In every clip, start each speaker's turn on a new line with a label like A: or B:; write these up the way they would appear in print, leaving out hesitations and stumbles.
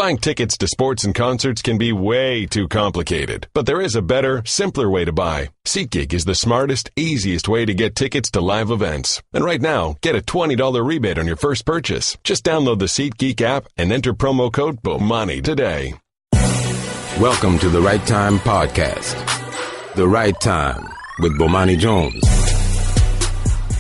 A: Buying tickets to sports and concerts can be way too complicated, but there is a better, simpler way to buy. SeatGeek is the smartest, easiest way to get tickets to live events. And right now, get a $20 rebate on your first purchase. Just download the SeatGeek app and enter promo code Bomani today.
B: Welcome to the Right Time Podcast. The Right Time with Bomani Jones.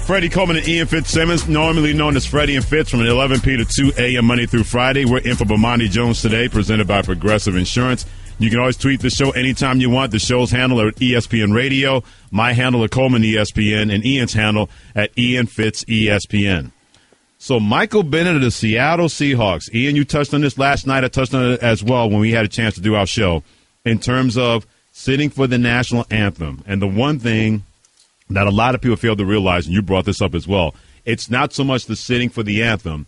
C: Freddie, Coleman, and Ian Fitzsimmons, normally known as Freddie and Fitz, from 11p to 2 a.m. Monday through Friday. We're in for Bomani Jones today, presented by Progressive Insurance. You can always tweet the show anytime you want. The show's handle at ESPN Radio, my handle at Coleman ESPN, and Ian's handle at Ian Fitz ESPN. So Michael Bennett of the Seattle Seahawks. Ian, you touched on this last night. I touched on it as well when we had a chance to do our show in terms of sitting for the national anthem. And the one thing that a lot of people fail to realize, and you brought this up as well, it's not so much the sitting for the anthem.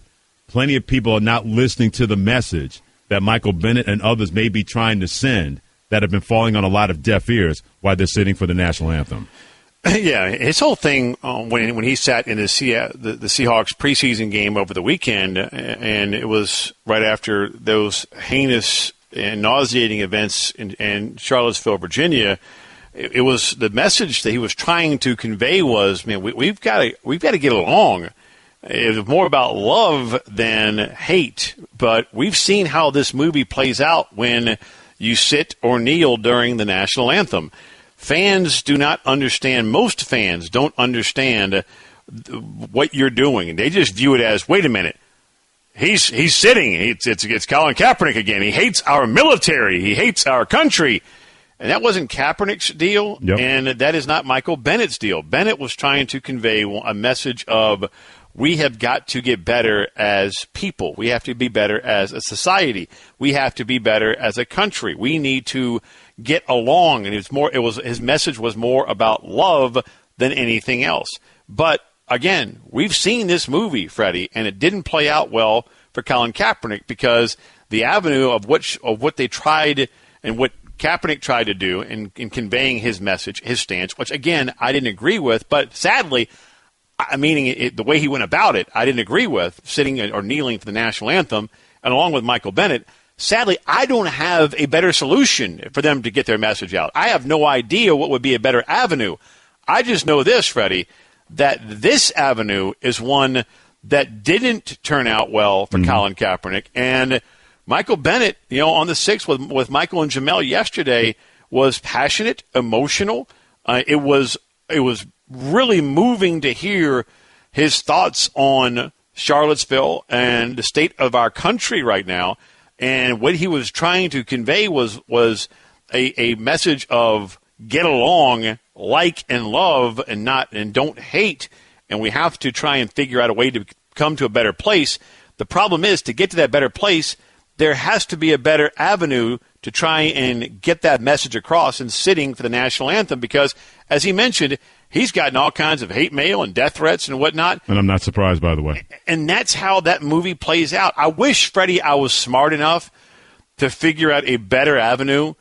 C: Plenty of people are not listening to the message that Michael Bennett and others may be trying to send that have been falling on a lot of deaf ears while they're sitting for the national anthem.
D: Yeah, his whole thing when he sat in the Seahawks preseason game over the weekend, and it was right after those heinous and nauseating events in Charlottesville, Virginia. It was the message that he was trying to convey was, man, we've got to get along. It was more about love than hate. But we've seen how this movie plays out when you sit or kneel during the national anthem. Fans do not understand. Most fans don't understand what you're doing. They just view it as, wait a minute, he's sitting. It's Colin Kaepernick again. He hates our military. He hates our country. And that wasn't Kaepernick's deal,
C: yep.
D: And that is not Michael Bennett's deal. Bennett was trying to convey a message of we have got to get better as people. We have to be better as a society. We have to be better as a country. We need to get along. And his message was more about love than anything else. But again, we've seen this movie, Freddie, and it didn't play out well for Colin Kaepernick because the avenue of what they tried and what Kaepernick tried to do in conveying his message, his stance, which, again, I didn't agree with. But sadly, the way he went about it, I didn't agree with, sitting or kneeling for the national anthem, and along with Michael Bennett. Sadly, I don't have a better solution for them to get their message out. I have no idea what would be a better avenue. I just know this, Freddie, that this avenue is one that didn't turn out well for Colin Kaepernick. And Michael Bennett, on the 6th with Michael and Jamel yesterday was passionate, emotional. It was really moving to hear his thoughts on Charlottesville and the state of our country right now. And what he was trying to convey was a message of get along, like and love, and don't hate. And we have to try and figure out a way to come to a better place. The problem is, to get to that better place, there has to be a better avenue to try and get that message across and sitting for the national anthem because, as he mentioned, he's gotten all kinds of hate mail and death threats and whatnot.
C: And I'm not surprised, by the way.
D: And that's how that movie plays out. I wish, Freddie, I was smart enough to figure out a better avenue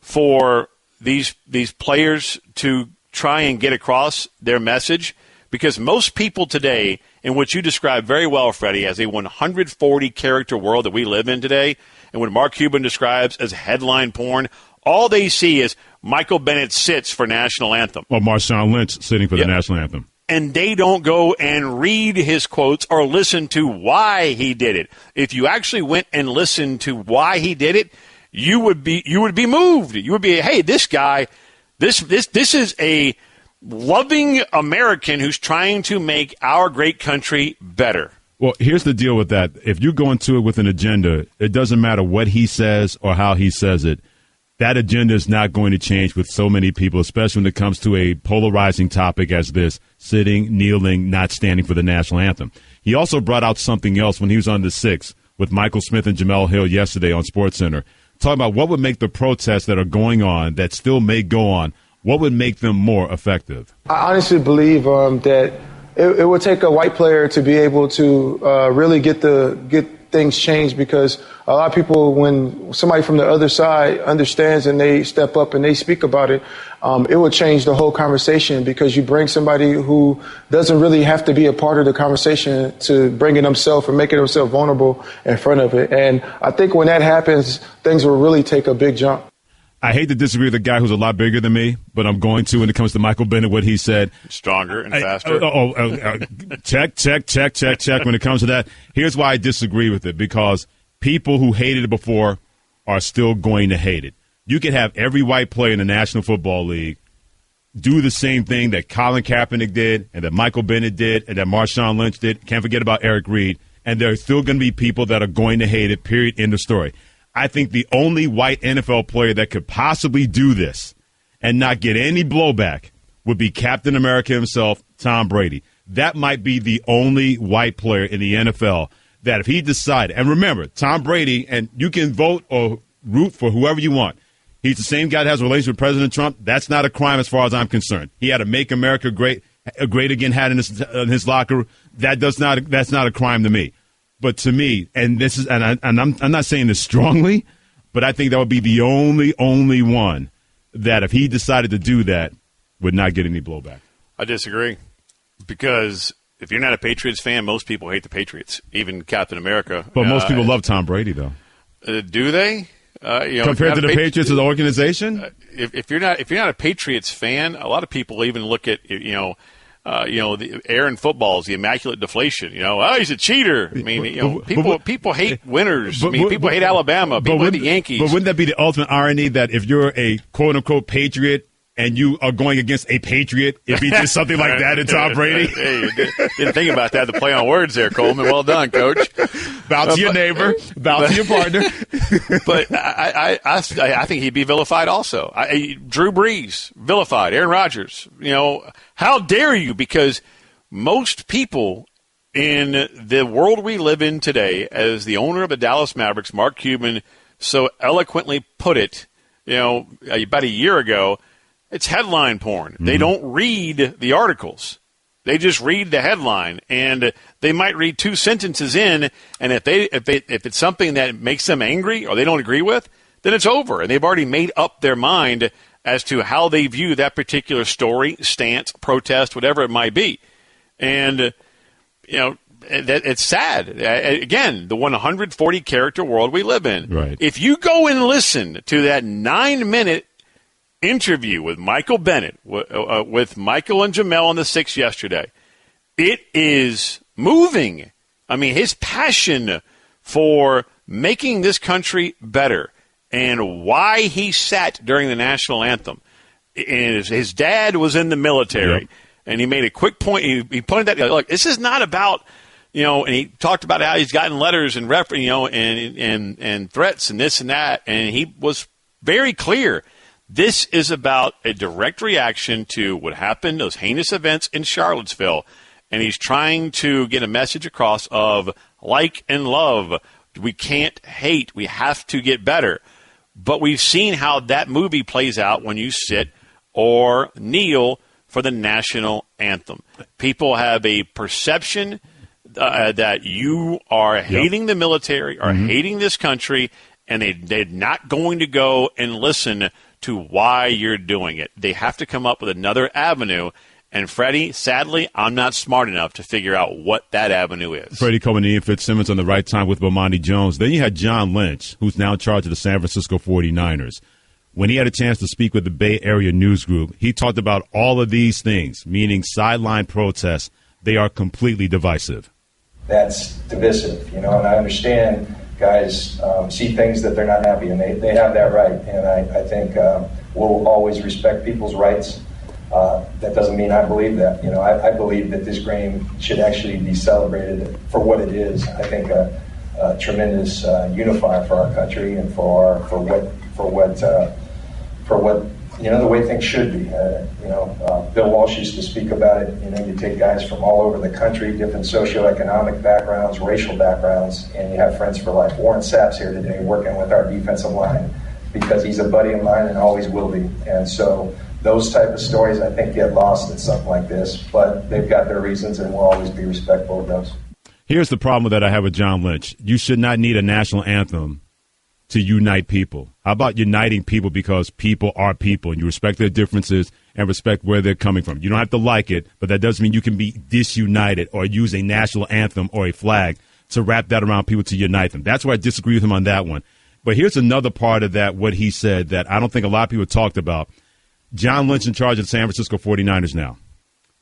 D: for these players to try and get across their message because most people today, in what you described very well, Freddie, as a 140-character world that we live in today, and what Mark Cuban describes as headline porn, all they see is Michael Bennett sits for national anthem.
C: Or Marshawn Lynch sitting for the national anthem.
D: And they don't go and read his quotes or listen to why he did it. If you actually went and listened to why he did it, you would be moved. You would be, hey, this guy, this is a loving American who's trying to make our great country better.
C: Well, here's the deal with that. If you go into it with an agenda, it doesn't matter what he says or how he says it. That agenda is not going to change with so many people, especially when it comes to a polarizing topic as this, sitting, kneeling, not standing for the national anthem. He also brought out something else when he was on the 6th with Michael Smith and Jamel Hill yesterday on SportsCenter, talking about what would make the protests that are going on, that still may go on, what would make them more effective?
E: I honestly believe that it would take a white player to be able to really get the things change, because a lot of people, when somebody from the other side understands and they step up and they speak about it, it will change the whole conversation, because you bring somebody who doesn't really have to be a part of the conversation to bringing himself and making himself vulnerable in front of it. And I think when that happens, things will really take a big jump.
C: I hate to disagree with a guy who's a lot bigger than me, but I'm going to when it comes to Michael Bennett, what he said.
D: Stronger and faster.
C: Check. When it comes to that, here's why I disagree with it, because people who hated it before are still going to hate it. You could have every white player in the National Football League do the same thing that Colin Kaepernick did and that Michael Bennett did and that Marshawn Lynch did. Can't forget about Eric Reed. And there are still going to be people that are going to hate it, period, end of story. I think the only white NFL player that could possibly do this and not get any blowback would be Captain America himself, Tom Brady. That might be the only white player in the NFL that if he decided, and remember, Tom Brady, and you can vote or root for whoever you want. He's the same guy that has a relationship with President Trump. That's not a crime as far as I'm concerned. He had a Make America Great Again hat in his locker. That's not a crime to me. But to me, and this is, and I'm not saying this strongly, but I think that would be the only one that if he decided to do that would not get any blowback.
D: I disagree, because if you're not a Patriots fan, most people hate the Patriots, even Captain America.
C: But most people love Tom Brady, though.
D: Do they?
C: Compared to the Patriots as an organization,
D: if you're not a Patriots fan, a lot of people even look at the Aaron footballs, the immaculate deflation. He's a cheater. I mean, people hate winners. People hate Alabama. People hate the Yankees.
C: But wouldn't that be the ultimate irony that if you're a quote unquote Patriot and you are going against a Patriot, if he did something like that in Tom Brady?
D: Hey, didn't think about that. The play on words there, Coleman. Well done, Coach.
C: Bow to your neighbor. Bow to your partner.
D: But I think he'd be vilified also. Drew Brees, vilified. Aaron Rodgers. How dare you? Because most people in the world we live in today, as the owner of the Dallas Mavericks, Mark Cuban, so eloquently put it, about a year ago, it's headline porn. Mm-hmm. They don't read the articles. They just read the headline, and they might read 2 sentences in, and if it's something that makes them angry or they don't agree with, then it's over, and they've already made up their mind as to how they view that particular story, stance, protest, whatever it might be. And it's sad. Again, the 140-character world we live in.
C: Right.
D: If you go and listen to that 9-minute interview with Michael Bennett, with Michael and Jamel on the 6 yesterday, it is moving. I mean, his passion for making this country better and why he sat during the national anthem. And his dad was in the military, yep. And he made a quick point. He pointed that, look, this is not about, and he talked about how he's gotten letters and and threats and this and that, and he was very clear. This is about a direct reaction to what happened, those heinous events in Charlottesville, and he's trying to get a message across of like and love. We can't hate. We have to get better. But we've seen how that movie plays out when you sit or kneel for the national anthem. People have a perception that you are hating the military or hating this country, and they're not going to go and listen to why you're doing it. They have to come up with another avenue. And, Freddie, sadly, I'm not smart enough to figure out what that avenue is.
C: Freddie, Coleman, Ian Fitzsimmons on the right time with Bomani Jones. Then you had John Lynch, who's now in charge of the San Francisco 49ers. When he had a chance to speak with the Bay Area News Group, he talked about all of these things, meaning sideline protests. They are completely divisive.
F: That's divisive, and I understand guys see things that they're not happy, and they have that right. And I think we'll always respect people's rights. That doesn't mean I believe that. I believe that this game should actually be celebrated for what it is. I think a tremendous unifier for our country and for what the way things should be. Bill Walsh used to speak about it. You take guys from all over the country, different socioeconomic backgrounds, racial backgrounds, and you have friends for life. Warren Sapp's here today working with our defensive line because he's a buddy of mine and always will be. And so those type of stories, I think, get lost in something like this, but they've got their reasons, and we'll always be respectful of those.
C: Here's the problem that I have with John Lynch. You should not need a national anthem to unite people. How about uniting people because people are people and you respect their differences and respect where they're coming from? You don't have to like it, but that doesn't mean you can be disunited or use a national anthem or a flag to wrap that around people to unite them. That's why I disagree with him on that one. But here's another part of that, what he said that I don't think a lot of people talked about. John Lynch in charge of the San Francisco 49ers now.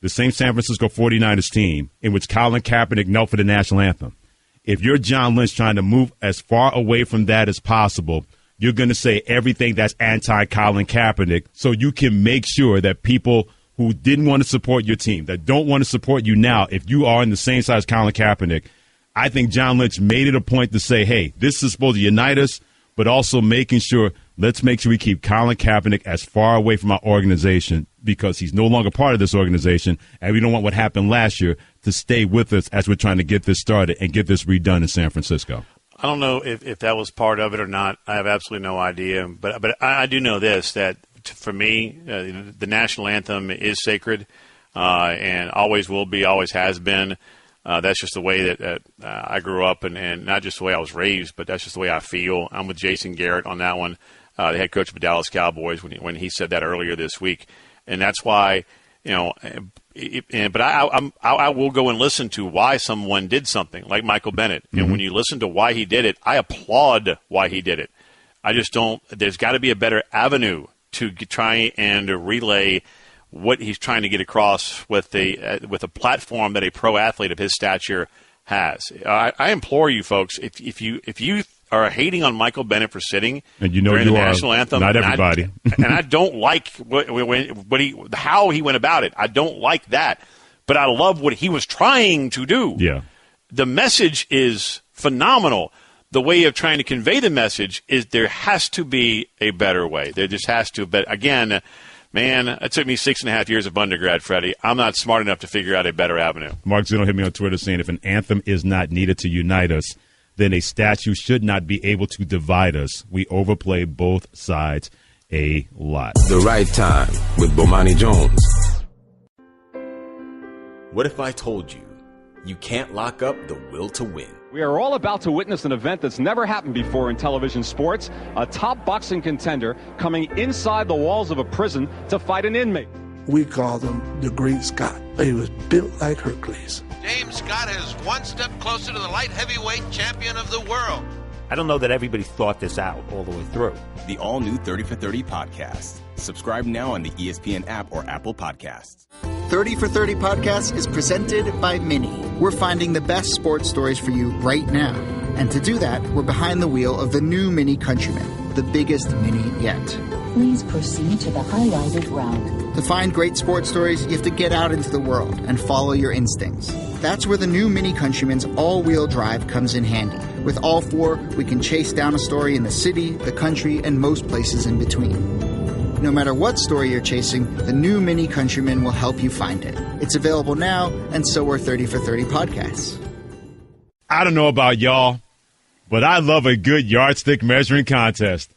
C: The same San Francisco 49ers team in which Colin Kaepernick knelt for the national anthem. If you're John Lynch trying to move as far away from that as possible, you're going to say everything that's anti-Colin Kaepernick so you can make sure that people who didn't want to support your team, that don't want to support you now, if you are in the same side as Colin Kaepernick, I think John Lynch made it a point to say, hey, this is supposed to unite us, but also making sure, let's make sure we keep Colin Kaepernick as far away from our organization because he's no longer part of this organization, and we don't want what happened last year to stay with us as we're trying to get this started and get this redone in San Francisco.
D: I don't know if that was part of it or not. I have absolutely no idea. But I do know this, that for me, the national anthem is sacred and always will be, always has been. That's just the way that I grew up and not just the way I was raised, but that's just the way I feel. I'm with Jason Garrett on that one, the head coach of the Dallas Cowboys, when he said that earlier this week. And that's why, but I will go and listen to why someone did something like Michael Bennett. And when you listen to why he did it, I applaud why he did it. I just don't – there's got to be a better avenue to try and relay what he's trying to get across with a platform that a pro athlete of his stature has. I implore you folks, if you are hating on Michael Bennett for sitting
C: and
D: during the national anthem,
C: not everybody,
D: and I don't like how he went about it. I don't like that, but I love what he was trying to do.
C: Yeah,
D: the message is phenomenal. The way of trying to convey the message is there has to be a better way. There just has to. But again, man, it took me 6.5 years of undergrad, Freddie. I'm not smart enough to figure out a better avenue.
C: Mark Zeno hit me on Twitter saying if an anthem is not needed to unite us, then a statue should not be able to divide us. We overplay both sides a lot.
B: The Right Time with Bomani Jones.
G: What if I told you you can't lock up the will to win?
H: We are all about to witness an event that's never happened before in television sports. A top boxing contender coming inside the walls of a prison to fight an inmate.
I: We called him the Great Scott. He was built like Hercules.
J: James Scott is one step closer to the light heavyweight champion of the world.
K: I don't know that everybody thought this out all the way through.
L: The all-new 30 for 30 podcast. Subscribe now on the ESPN app or Apple Podcasts.
M: 30 for 30 podcast is presented by Mini. We're finding the best sports stories for you right now. And to do that, we're behind the wheel of the new Mini Countryman, the biggest Mini yet.
N: Please proceed to the highlighted route.
M: To find great sports stories, you have to get out into the world and follow your instincts. That's where the new Mini Countryman's all-wheel drive comes in handy. With all four, we can chase down a story in the city, the country, and most places in between. No matter what story you're chasing, the new Mini Countryman will help you find it. It's available now, and so are 30 for 30 podcasts.
C: I don't know about y'all, but I love a good yardstick measuring contest.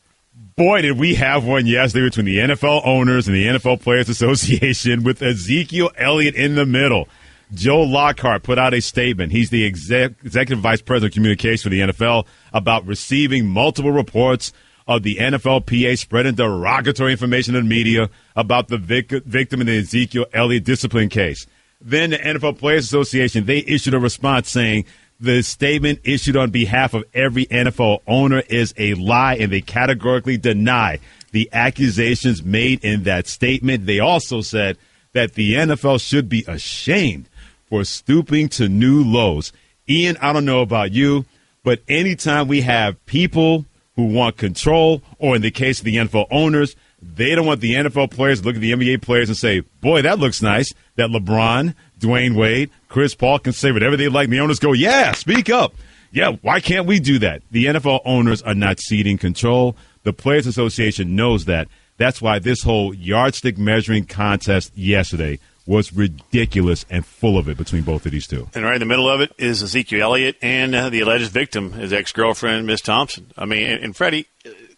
C: Boy, did we have one yesterday between the NFL owners and the NFL Players Association with Ezekiel Elliott in the middle. Joe Lockhart put out a statement. He's the executive vice president of communications for the NFL about receiving multiple reports of the NFLPA spreading derogatory information to the media about the victim in the Ezekiel Elliott discipline case. Then the NFL Players Association, they issued a response saying the statement issued on behalf of every NFL owner is a lie, and they categorically deny the accusations made in that statement. They also said that the NFL should be ashamed for stooping to new lows. Ian, I don't know about you, but anytime we have people who want control, or in the case of the NFL owners, they don't want the NFL players to look at the NBA players and say, boy, that looks nice, that LeBron, Dwayne Wade, Chris Paul can say whatever they like. And the owners go, yeah, speak up. Yeah, why can't we do that? The NFL owners are not ceding control. The Players Association knows that. That's why this whole yardstick measuring contest yesterday was ridiculous and full of it between both of these two.
D: And right in the middle of it is Ezekiel Elliott and the alleged victim, his ex-girlfriend, Miss Thompson. I mean, and Freddie,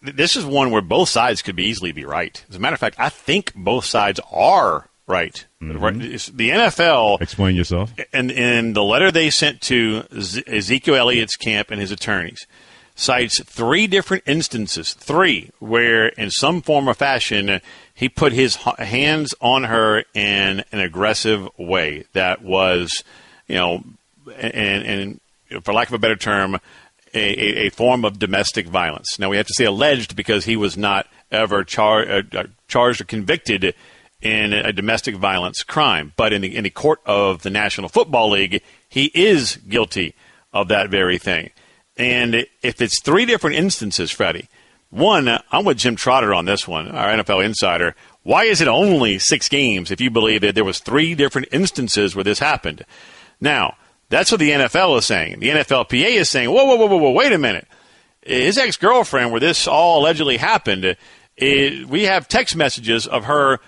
D: this is one where both sides could easily be right. As a matter of fact, I think both sides are right. The NFL.
C: Explain yourself.
D: And in the letter they sent to Ezekiel Elliott's camp and his attorneys, cites 3 different instances, where in some form or fashion he put his hands on her in an aggressive way that was, and for lack of a better term, a form of domestic violence. Now, we have to say alleged because he was not ever charged or convicted in a domestic violence crime. But in the court of the National Football League, he is guilty of that very thing. And if it's 3 different instances, Freddie, one, I'm with Jim Trotter on this one, our NFL insider. Why is it only 6 games if you believe that there was 3 different instances where this happened? Now, that's what the NFL is saying. The NFLPA is saying, whoa, wait a minute. His ex-girlfriend, where this all allegedly happened, we have text messages of her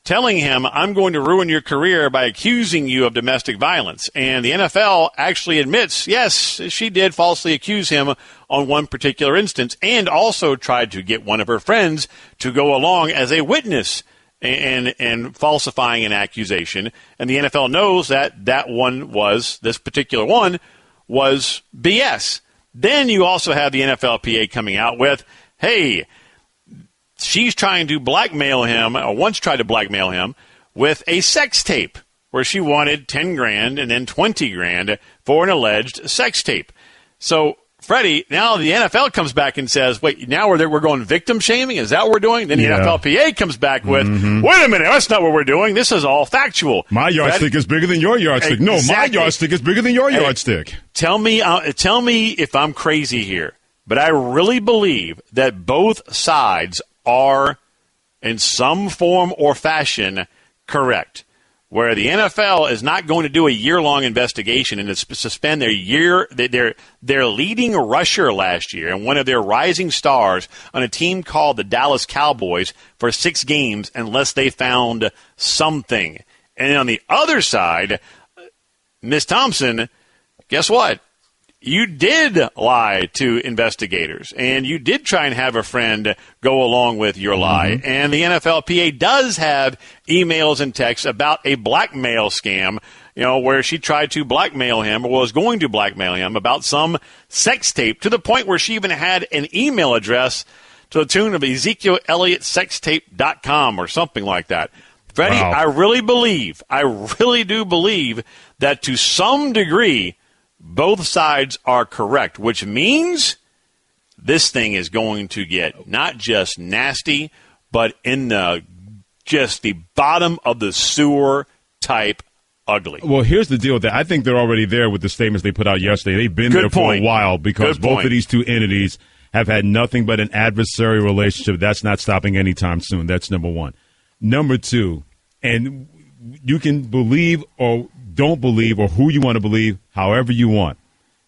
D: telling him, I'm going to ruin your career by accusing you of domestic violence. And the NFL actually admits, yes, she did falsely accuse him on one particular instance and also tried to get one of her friends to go along as a witness and falsifying an accusation. And the NFL knows that this particular one was BS. Then you also have the NFLPA coming out with, hey, she's trying to blackmail him, or once tried to blackmail him, with a sex tape where she wanted $10,000 and then $20,000 for an alleged sex tape. So, Freddie, now the NFL comes back and says, wait, now we're going victim shaming? Is that what we're doing? Then the NFLPA comes back with, wait a minute, that's not what we're doing. This is all factual.
C: My yardstick is bigger than your yardstick.
D: Exactly.
C: No, my yardstick is bigger than your yardstick.
D: Tell me if I'm crazy here, but I really believe that both sides are, in some form or fashion, correct. Where the NFL is not going to do a year-long investigation and suspend their leading rusher last year and one of their rising stars on a team called the Dallas Cowboys for 6 games unless they found something. And on the other side, Ms. Thompson, guess what? You did lie to investigators, and you did try and have a friend go along with your lie. And the NFLPA does have emails and texts about a blackmail scam, where she tried to blackmail him or was going to blackmail him about some sex tape to the point where she even had an email address to the tune of Ezekiel Elliott sextape.com or something like that. Freddie, wow. I really do believe that to some degree, both sides are correct, which means this thing is going to get not just nasty, but in the bottom of the sewer type ugly.
C: Well, here's the deal with that. I think they're already there with the statements they put out yesterday. They've been there for a while because both of these two entities have had nothing but an adversarial relationship. That's not stopping anytime soon. That's number one. Number two, and you can believe or don't believe or who you want to believe, however you want.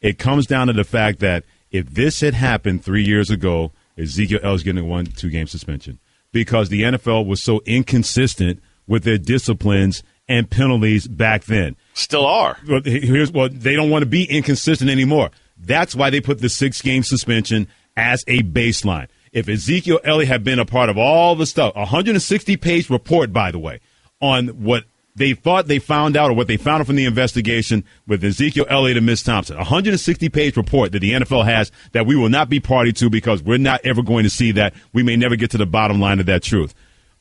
C: It comes down to the fact that if this had happened 3 years ago, Ezekiel Elliott's getting a 1-2 game suspension because the NFL was so inconsistent with their disciplines and penalties back then.
D: Still are.
C: They don't want to be inconsistent anymore. That's why they put the 6-game suspension as a baseline. If Ezekiel Elliott had been a part of all the stuff, 160-page report, by the way, on what they thought they found out or what they found out from the investigation with Ezekiel Elliott and Ms. Thompson. 160-page report that the NFL has that we will not be party to because we're not ever going to see that. We may never get to the bottom line of that truth.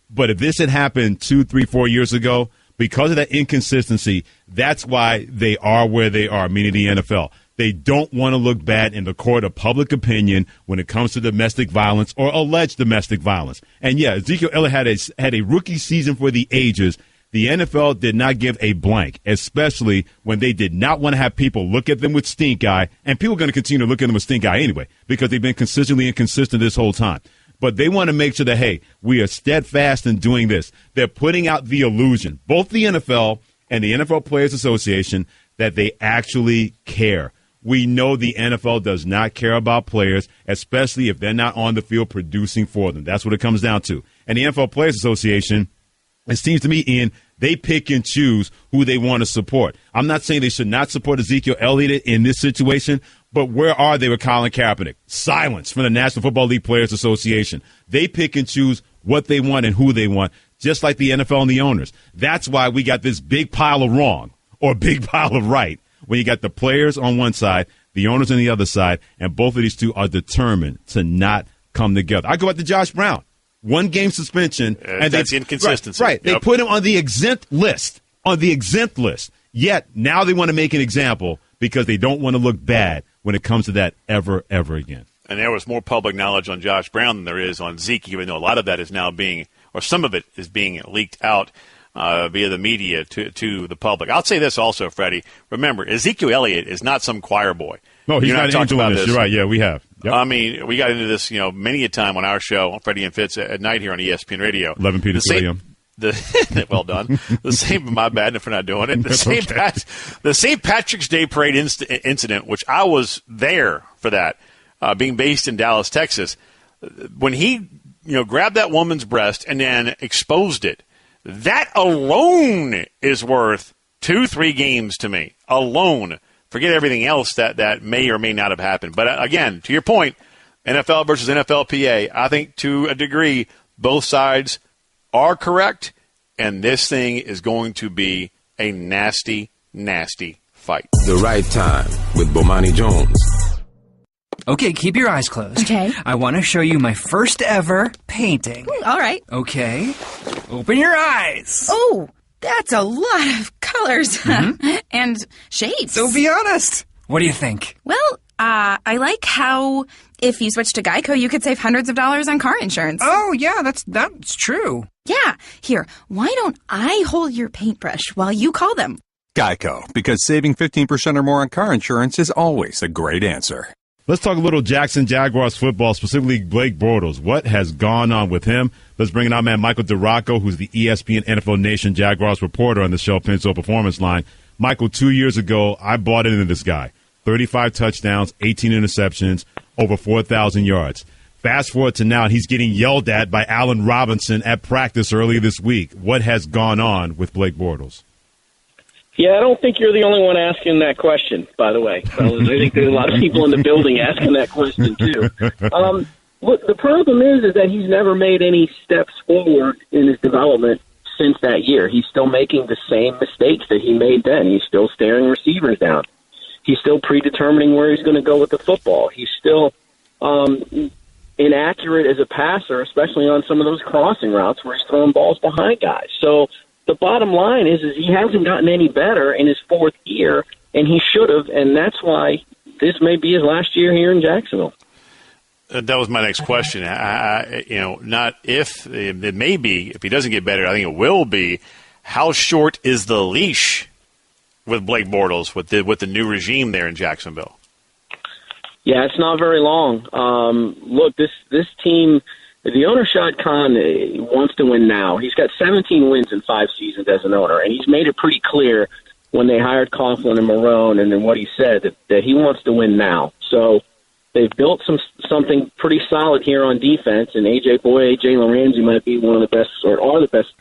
C: But if this had happened 2, 3, 4 years ago, because of that inconsistency, that's why they are where they are, meaning the NFL. They don't want to look bad in the court of public opinion when it comes to domestic violence or alleged domestic violence. And, yeah, Ezekiel Elliott had a rookie season for the ages. The NFL did not give a blank, especially when they did not want to have people look at them with stink eye. And people are going to continue to look at them with stink eye anyway because they've been consistently inconsistent this whole time. But they want to make sure that, hey, we are steadfast in doing this. They're putting out the illusion, both the NFL and the NFL Players Association, that they actually care. We know the NFL does not care about players, especially if they're not on the field producing for them. That's what it comes down to. And the NFL Players Association, it seems to me, Ian, they pick and choose who they want to support. I'm not saying they should not support Ezekiel Elliott in this situation, but where are they with Colin Kaepernick? Silence from the National Football League Players Association. They pick and choose what they want and who they want. just like the NFL and the owners. That's why we got this big pile of wrong or big pile of right when you got the players on one side, the owners on the other side, and both of these two are determined to not come together. I go back to Josh Brown. 1 game suspension.
D: And that's inconsistency.
C: Right. They put him on the exempt list. Yet now they want to make an example because they don't want to look bad when it comes to that ever again.
D: And there was more public knowledge on Josh Brown than there is on Zeke, even though a lot of that is now being, or some of it is being leaked out via the media to the public. I'll say this also, Freddie. Remember, Ezekiel Elliott is not some choir boy.
C: No, he's not an angel in this. You're right. Yeah, we have. Yep.
D: I mean, we got into this, many a time on our show, on Freddie and Fitz at night here on ESPN Radio.
C: 11 p to 2 a.m.
D: Well done. The same, my bad if we're not doing it. The St. Patrick's Day Parade incident, which I was there for that, being based in Dallas, Texas, when he grabbed that woman's breast and then exposed it, that alone is worth 2-3 games to me. Alone. Forget everything else that may or may not have happened. But again, to your point, NFL versus NFLPA, I think to a degree both sides are correct, and this thing is going to be a nasty, nasty fight.
B: The Right Time with Bomani Jones.
O: Okay, keep your eyes closed.
P: Okay.
O: I want to show you my first ever painting.
P: All right.
O: Okay. Open your eyes.
P: Oh, that's a lot of colors and shades.
O: So be honest. What do you think?
P: Well, I like how if you switch to Geico, you could save hundreds of dollars on car insurance.
O: Oh, yeah, that's true.
P: Yeah. Here, why don't I hold your paintbrush while you call them?
Q: Geico, because saving 15% or more on car insurance is always a great answer.
C: Let's talk a little Jackson Jaguars football, specifically Blake Bortles. What has gone on with him? Let's bring in our man Michael DiRocco, who's the ESPN NFL Nation Jaguars reporter on the show Pinso Performance Line. Michael, 2 years ago, I bought into this guy. 35 touchdowns, 18 interceptions, over 4,000 yards. Fast forward to now, and he's getting yelled at by Allen Robinson at practice earlier this week. What has gone on with Blake Bortles?
R: Yeah, I don't think you're the only one asking that question, by the way. I think there's a lot of people in the building asking that question, too. Look, the problem is that he's never made any steps forward in his development since that year. He's still making the same mistakes that he made then. He's still staring receivers down. He's still predetermining where he's going to go with the football. He's still inaccurate as a passer, especially on some of those crossing routes where he's throwing balls behind guys. So the bottom line is he hasn't gotten any better in his fourth year, and he should have, and that's why this may be his last year here in Jacksonville.
D: That was my next question. Not if, it may be, if he doesn't get better, I think it will be. How short is the leash with Blake Bortles with the new regime there in Jacksonville?
R: Yeah, it's not very long. Look, this team, the owner Shad Khan wants to win now. He's got 17 wins in 5 seasons as an owner, and he's made it pretty clear when they hired Coughlin and Marrone and then what he said that he wants to win now. So they've built something pretty solid here on defense, and A.J. Boye, Jalen Ramsey might be one of the best, or are the best.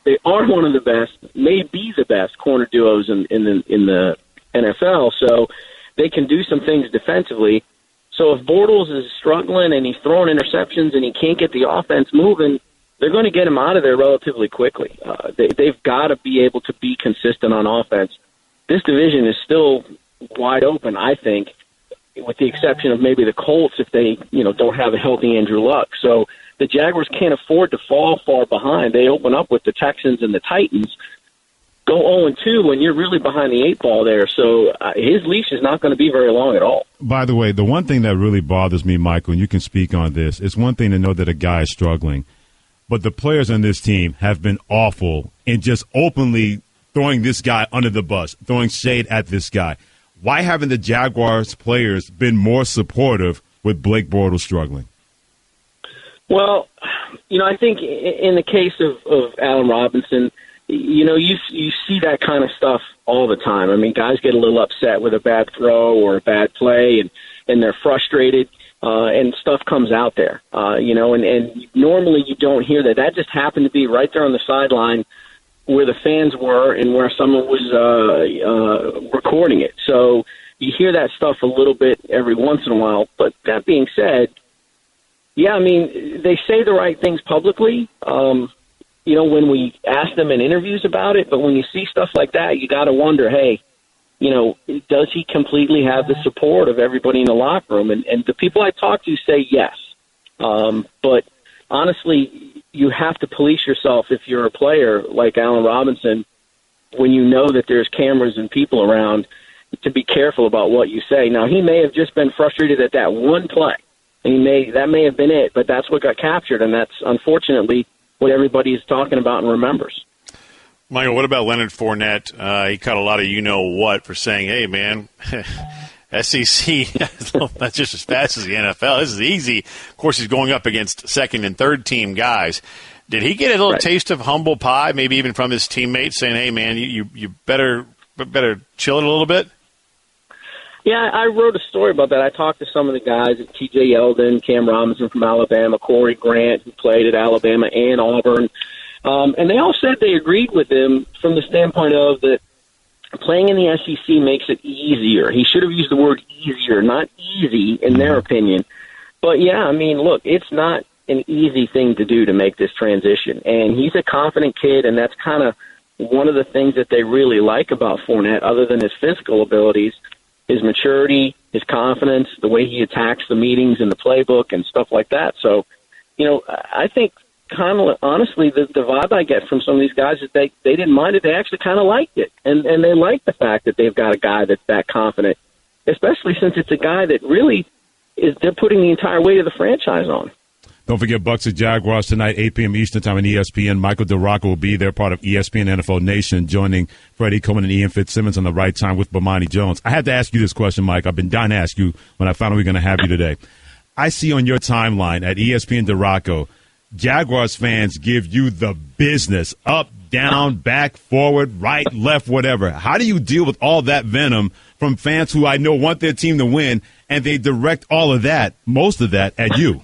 R: They are one of the best, may be the best corner duos in the NFL. So they can do some things defensively. So if Bortles is struggling and he's throwing interceptions and he can't get the offense moving, they're going to get him out of there relatively quickly. They've got to be able to be consistent on offense. This division is still wide open, I think, with the exception of maybe the Colts if they don't have a healthy Andrew Luck. So the Jaguars can't afford to fall far behind. They open up with the Texans and the Titans. Go 0-2 when you're really behind the 8 ball there. So his leash is not going to be very long at all.
C: By the way, the one thing that really bothers me, Michael, and you can speak on this, it's one thing to know that a guy is struggling, but the players on this team have been awful in just openly throwing this guy under the bus, throwing shade at this guy. Why haven't the Jaguars players been more supportive with Blake Bortles struggling?
R: Well, I think in the case of Allen Robinson, you see that kind of stuff all the time. I mean, guys get a little upset with a bad throw or a bad play, and they're frustrated, and stuff comes out there. And normally you don't hear that. That just happened to be right there on the sideline where the fans were and where someone was recording it. So you hear that stuff a little bit every once in a while. But that being said, yeah, I mean, they say the right things publicly. when we ask them in interviews about it, but when you see stuff like that, you got to wonder, hey, does he completely have the support of everybody in the locker room? And the people I talk to say yes. But honestly, you have to police yourself if you're a player like Allen Robinson, when you know that there's cameras and people around, to be careful about what you say. Now, he may have just been frustrated at that one play. That may have been it, but that's what got captured, and that's unfortunately what everybody is talking about and remembers.
D: Michael, what about Leonard Fournette? He caught a lot of you-know-what for saying, hey, man, SEC, that's just as fast as the NFL. This is easy. Of course, he's going up against second- and third-team guys. Did he get a little taste of humble pie, maybe even from his teammates, saying, hey, man, you better chill it a little bit?
R: Yeah, I wrote a story about that. I talked to some of the guys, T.J. Yeldon, Cam Robinson from Alabama, Corey Grant, who played at Alabama and Auburn. And they all said they agreed with him from the standpoint of that playing in the SEC makes it easier. He should have used the word easier, not easy, in their opinion. But, yeah, look, it's not an easy thing to do to make this transition. And he's a confident kid, and that's kind of one of the things that they really like about Fournette, other than his physical abilities, his maturity, his confidence, the way he attacks the meetings and the playbook and stuff like that. So, I think kind of honestly the vibe I get from some of these guys is they didn't mind it. They actually kind of liked it. And they like the fact that they've got a guy that's that confident, especially since it's a guy that really they're putting the entire weight of the franchise on.
C: Don't forget Bucs at Jaguars tonight, 8 p.m. Eastern Time on ESPN. Michael DiRocco will be there, part of ESPN NFL Nation, joining Freddie, Coleman, and Ian Fitzsimmons on the right time with Bomani Jones. I had to ask you this question, Mike. I've been dying to ask you when I found out we were going to have you today. I see on your timeline at ESPN DiRocco, Jaguars fans give you the business, up, down, back, forward, right, left, whatever. How do you deal with all that venom from fans who I know want their team to win, and they direct all of that, most of that, at you?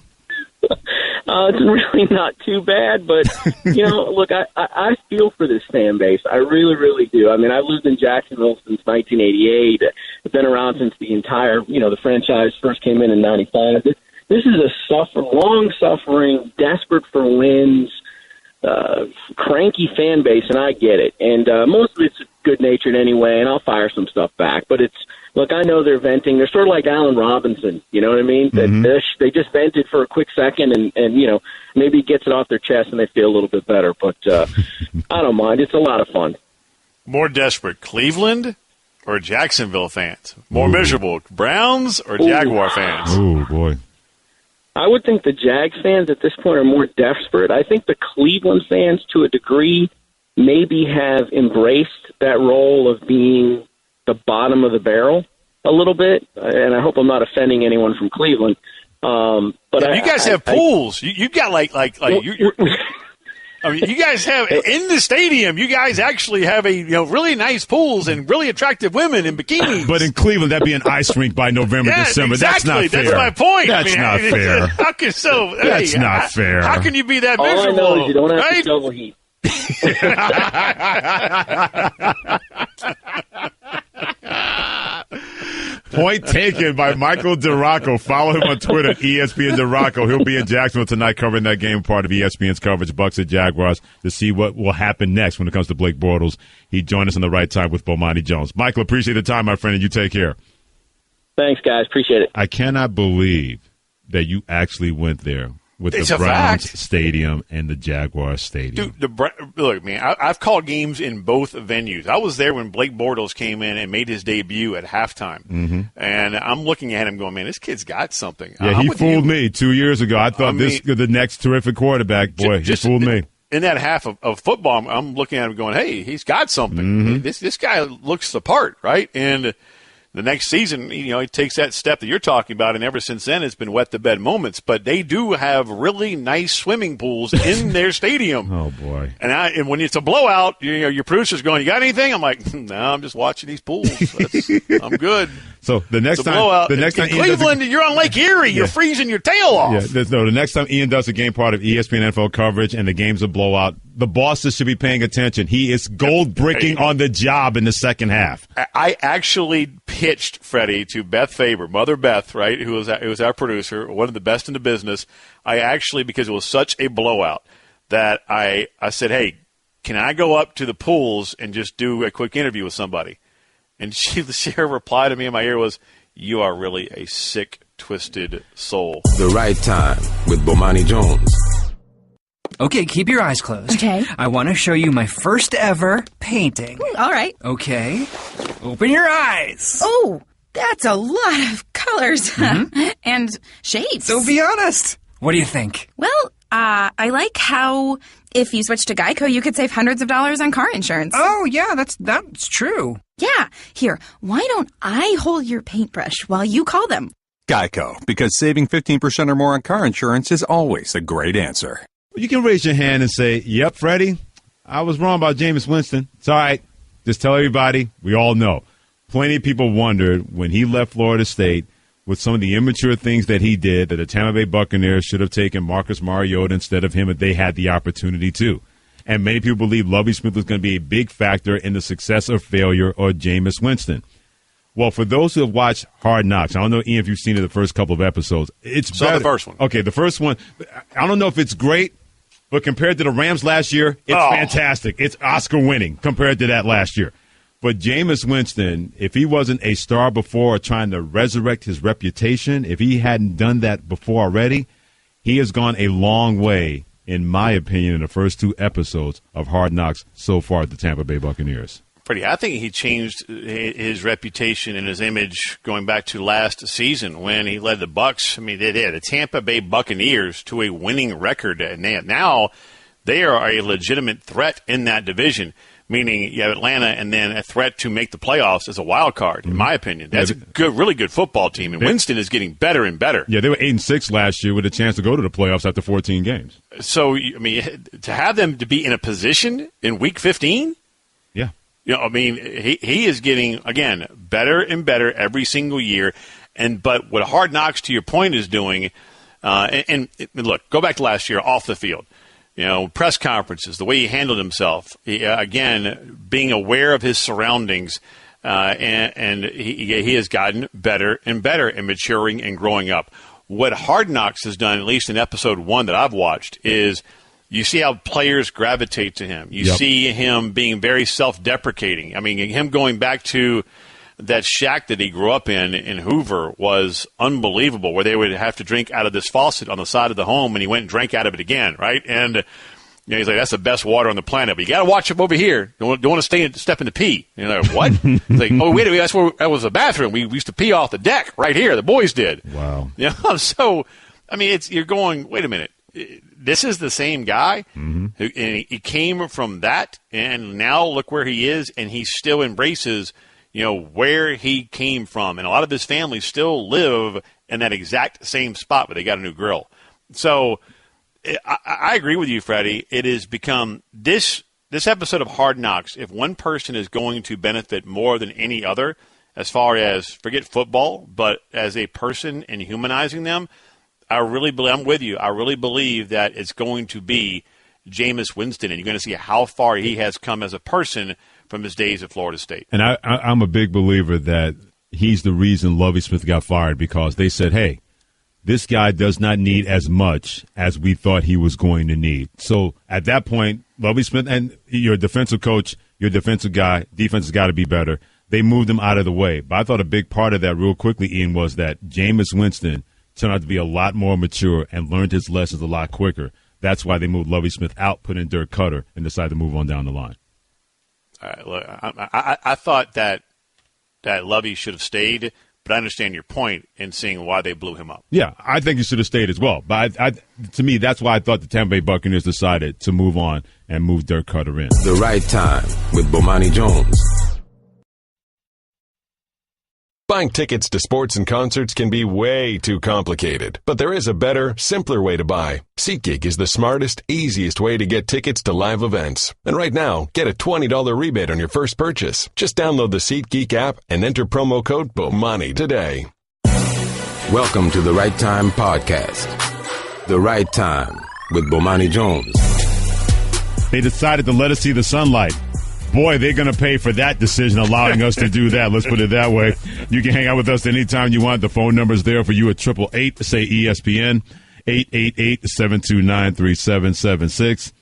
R: It's really not too bad, but, look, I feel for this fan base. I really, really do. I've lived in Jacksonville since 1988. I've been around since the entire, the franchise first came in 95. This is a long-suffering, desperate for wins, cranky fan base, and I get it. And most of it's good-natured anyway, and I'll fire some stuff back. But look, I know they're venting. They're sort of like Allen Robinson, you know what I mean?
C: Mm-hmm.
R: They just vented for a quick second, and maybe it gets it off their chest and they feel a little bit better. But I don't mind. It's a lot of fun.
D: More desperate, Cleveland or Jacksonville fans? More miserable, Browns or Jaguar fans?
C: Oh, boy.
R: I would think the Jags fans at this point are more desperate. I think the Cleveland fans, to a degree, maybe have embraced that role of being the bottom of the barrel a little bit, and I hope I'm not offending anyone from Cleveland. But
D: you guys have pools. You got you guys have in the stadium. You guys actually have really nice pools and really attractive women in bikinis.
C: But in Cleveland, that'd be an ice rink by November, December.
D: Exactly.
C: That's not fair.
D: That's my point.
C: That's not fair. That's not fair.
D: How can you be that
R: All
D: miserable?
R: I know is you don't have to shovel heat.
C: Point taken by Michael DiRocco. Follow him on Twitter at ESPN DiRocco. He'll be in Jacksonville tonight covering that game, part of ESPN's coverage, Bucs at Jaguars, to see what will happen next when it comes to Blake Bortles. He joined us on the right time with Bomani Jones. Michael, appreciate the time, my friend, and you take care.
R: Thanks, guys. Appreciate it.
C: I cannot believe that you actually went there with
D: It's
C: the
D: a
C: Browns
D: fact.
C: Stadium and the Jaguars Stadium.
D: Dude, look, man, I've called games in both venues. I was there when Blake Bortles came in and made his debut at halftime.
C: Mm-hmm.
D: And I'm looking at him going, man, this kid's got something.
C: Yeah, he fooled me 2 years ago. I thought the next terrific quarterback. Boy, he fooled me.
D: In that half of football, I'm looking at him going, hey, he's got something.
C: Mm-hmm.
D: This guy looks the part, right? And the next season, he takes that step that you're talking about, and ever since then, it's been wet the bed moments. But they do have really nice swimming pools in their stadium.
C: Oh boy!
D: And when it's a blowout, your producer's going, "You got anything?" I'm like, "No, I'm just watching these pools. I'm good."
C: So the next time,
D: blowout.
C: the next time
D: Cleveland, you're on Lake Erie. You're freezing your tail off.
C: Yeah, the next time Ian does a game part of ESPN NFL coverage and the game's a blowout, the bosses should be paying attention. He is gold bricking on the job in the second half.
D: I actually pitched Freddie to Beth Faber, Mother Beth, right, who was our producer, one of the best in the business. I actually, because it was such a blowout, that I said, hey, can I go up to the pools and just do a quick interview with somebody? And her reply to me in my ear was, you are really a sick, twisted soul.
B: The Right Time with Bomani Jones.
O: Okay, keep your eyes closed.
P: Okay.
O: I want to show you my first ever painting.
P: All right.
O: Okay. Open your eyes.
P: Oh, that's a lot of colors and shades.
O: So be honest. What do you think?
P: Well, I like how if you switch to Geico, you could save hundreds of dollars on car insurance.
O: Oh, yeah, that's true.
P: Yeah. Here, why don't I hold your paintbrush while you call them?
Q: Geico, because saving 15% or more on car insurance is always a great answer.
C: You can raise your hand and say, yep, Freddie, I was wrong about Jameis Winston. It's all right. Just tell everybody. We all know. Plenty of people wondered when he left Florida State with some of the immature things that he did that the Tampa Bay Buccaneers should have taken Marcus Mariota instead of him if they had the opportunity to. And many people believe Lovie Smith was going to be a big factor in the success or failure of Jameis Winston. Well, for those who have watched Hard Knocks, I don't know, Ian, if you've seen it the first couple of episodes.
D: Saw the first one.
C: Okay, the first one. I don't know if it's great, but compared to the Rams last year, it's fantastic. It's Oscar-winning compared to that last year. But Jameis Winston, if he wasn't a star before trying to resurrect his reputation, if he hadn't done that before already, he has gone a long way, in my opinion, in the first two episodes of Hard Knocks so far at the Tampa Bay Buccaneers.
D: Freddie, I think he changed his reputation and his image going back to last season when he led the Bucs. I mean, they did the Tampa Bay Buccaneers to a winning record, and now they are a legitimate threat in that division. Meaning you have Atlanta and then a threat to make the playoffs as a wild card, in my opinion. That's a good, really good football team, and Winston is getting better and better.
C: Yeah, they were 8-6 last year with a chance to go to the playoffs after 14 games.
D: So, I mean, to have them to be in a position in Week 15?
C: Yeah.
D: You know, I mean, he is getting, again, better and better every single year. But what Hard Knocks, to your point, is doing, and look, go back to last year off the field. You know, press conferences, the way he handled himself, again, being aware of his surroundings, and he has gotten better and better and maturing and growing up. What Hard Knocks has done, at least in episode 1 that I've watched, is you see how players gravitate to him. You see him being very self-deprecating. I mean, him going back to that shack that he grew up in Hoover was unbelievable, where they would have to drink out of this faucet on the side of the home, and he went and drank out of it again, right? And he's like, that's the best water on the planet, but you got to watch him over here. Don't want to step in the pee. And you're like, what? He's like, oh, wait a minute, that's where that was the bathroom. We used to pee off the deck right here. The boys did.
C: Wow.
D: So, I mean, you're going, wait a minute. This is the same guy, and he came from that, and now look where he is, and he still embraces where he came from. And a lot of his family still live in that exact same spot, but they got a new grill. So I agree with you, Freddie. It has become this episode of Hard Knocks, if one person is going to benefit more than any other, as far as, forget football, but as a person and humanizing them, I really believe, I'm with you. I really believe that it's going to be Jameis Winston, and you're going to see how far he has come as a person from his days at Florida State.
C: And I'm a big believer that he's the reason Lovie Smith got fired, because they said, hey, this guy does not need as much as we thought he was going to need. So at that point, Lovie Smith, and your defensive coach, your defensive guy, defense has got to be better. They moved him out of the way. But I thought a big part of that, real quickly, Ian, was that Jameis Winston turned out to be a lot more mature and learned his lessons a lot quicker. That's why they moved Lovie Smith out, put in Dirk Cutter, and decided to move on down the line.
D: All right, look, I thought that Lovie should have stayed, but I understand your point in seeing why they blew him up.
C: Yeah, I think he should have stayed as well. But to me, that's why I thought the Tampa Bay Buccaneers decided to move on and move Dirk Cutter in.
B: The Right Time with Bomani Jones.
A: Buying tickets to sports and concerts can be way too complicated, but there is a better, simpler way to buy. SeatGeek is the smartest, easiest way to get tickets to live events. And right now, get a $20 rebate on your first purchase. Just download the SeatGeek app and enter promo code Bomani today.
B: Welcome to the Right Time Podcast. The Right Time with Bomani Jones.
C: They decided to let us see the sunlight. Boy, they're going to pay for that decision, allowing us to do that. Let's put it that way. You can hang out with us anytime you want. The phone number's there for you at 888, say ESPN, 888-729-3776.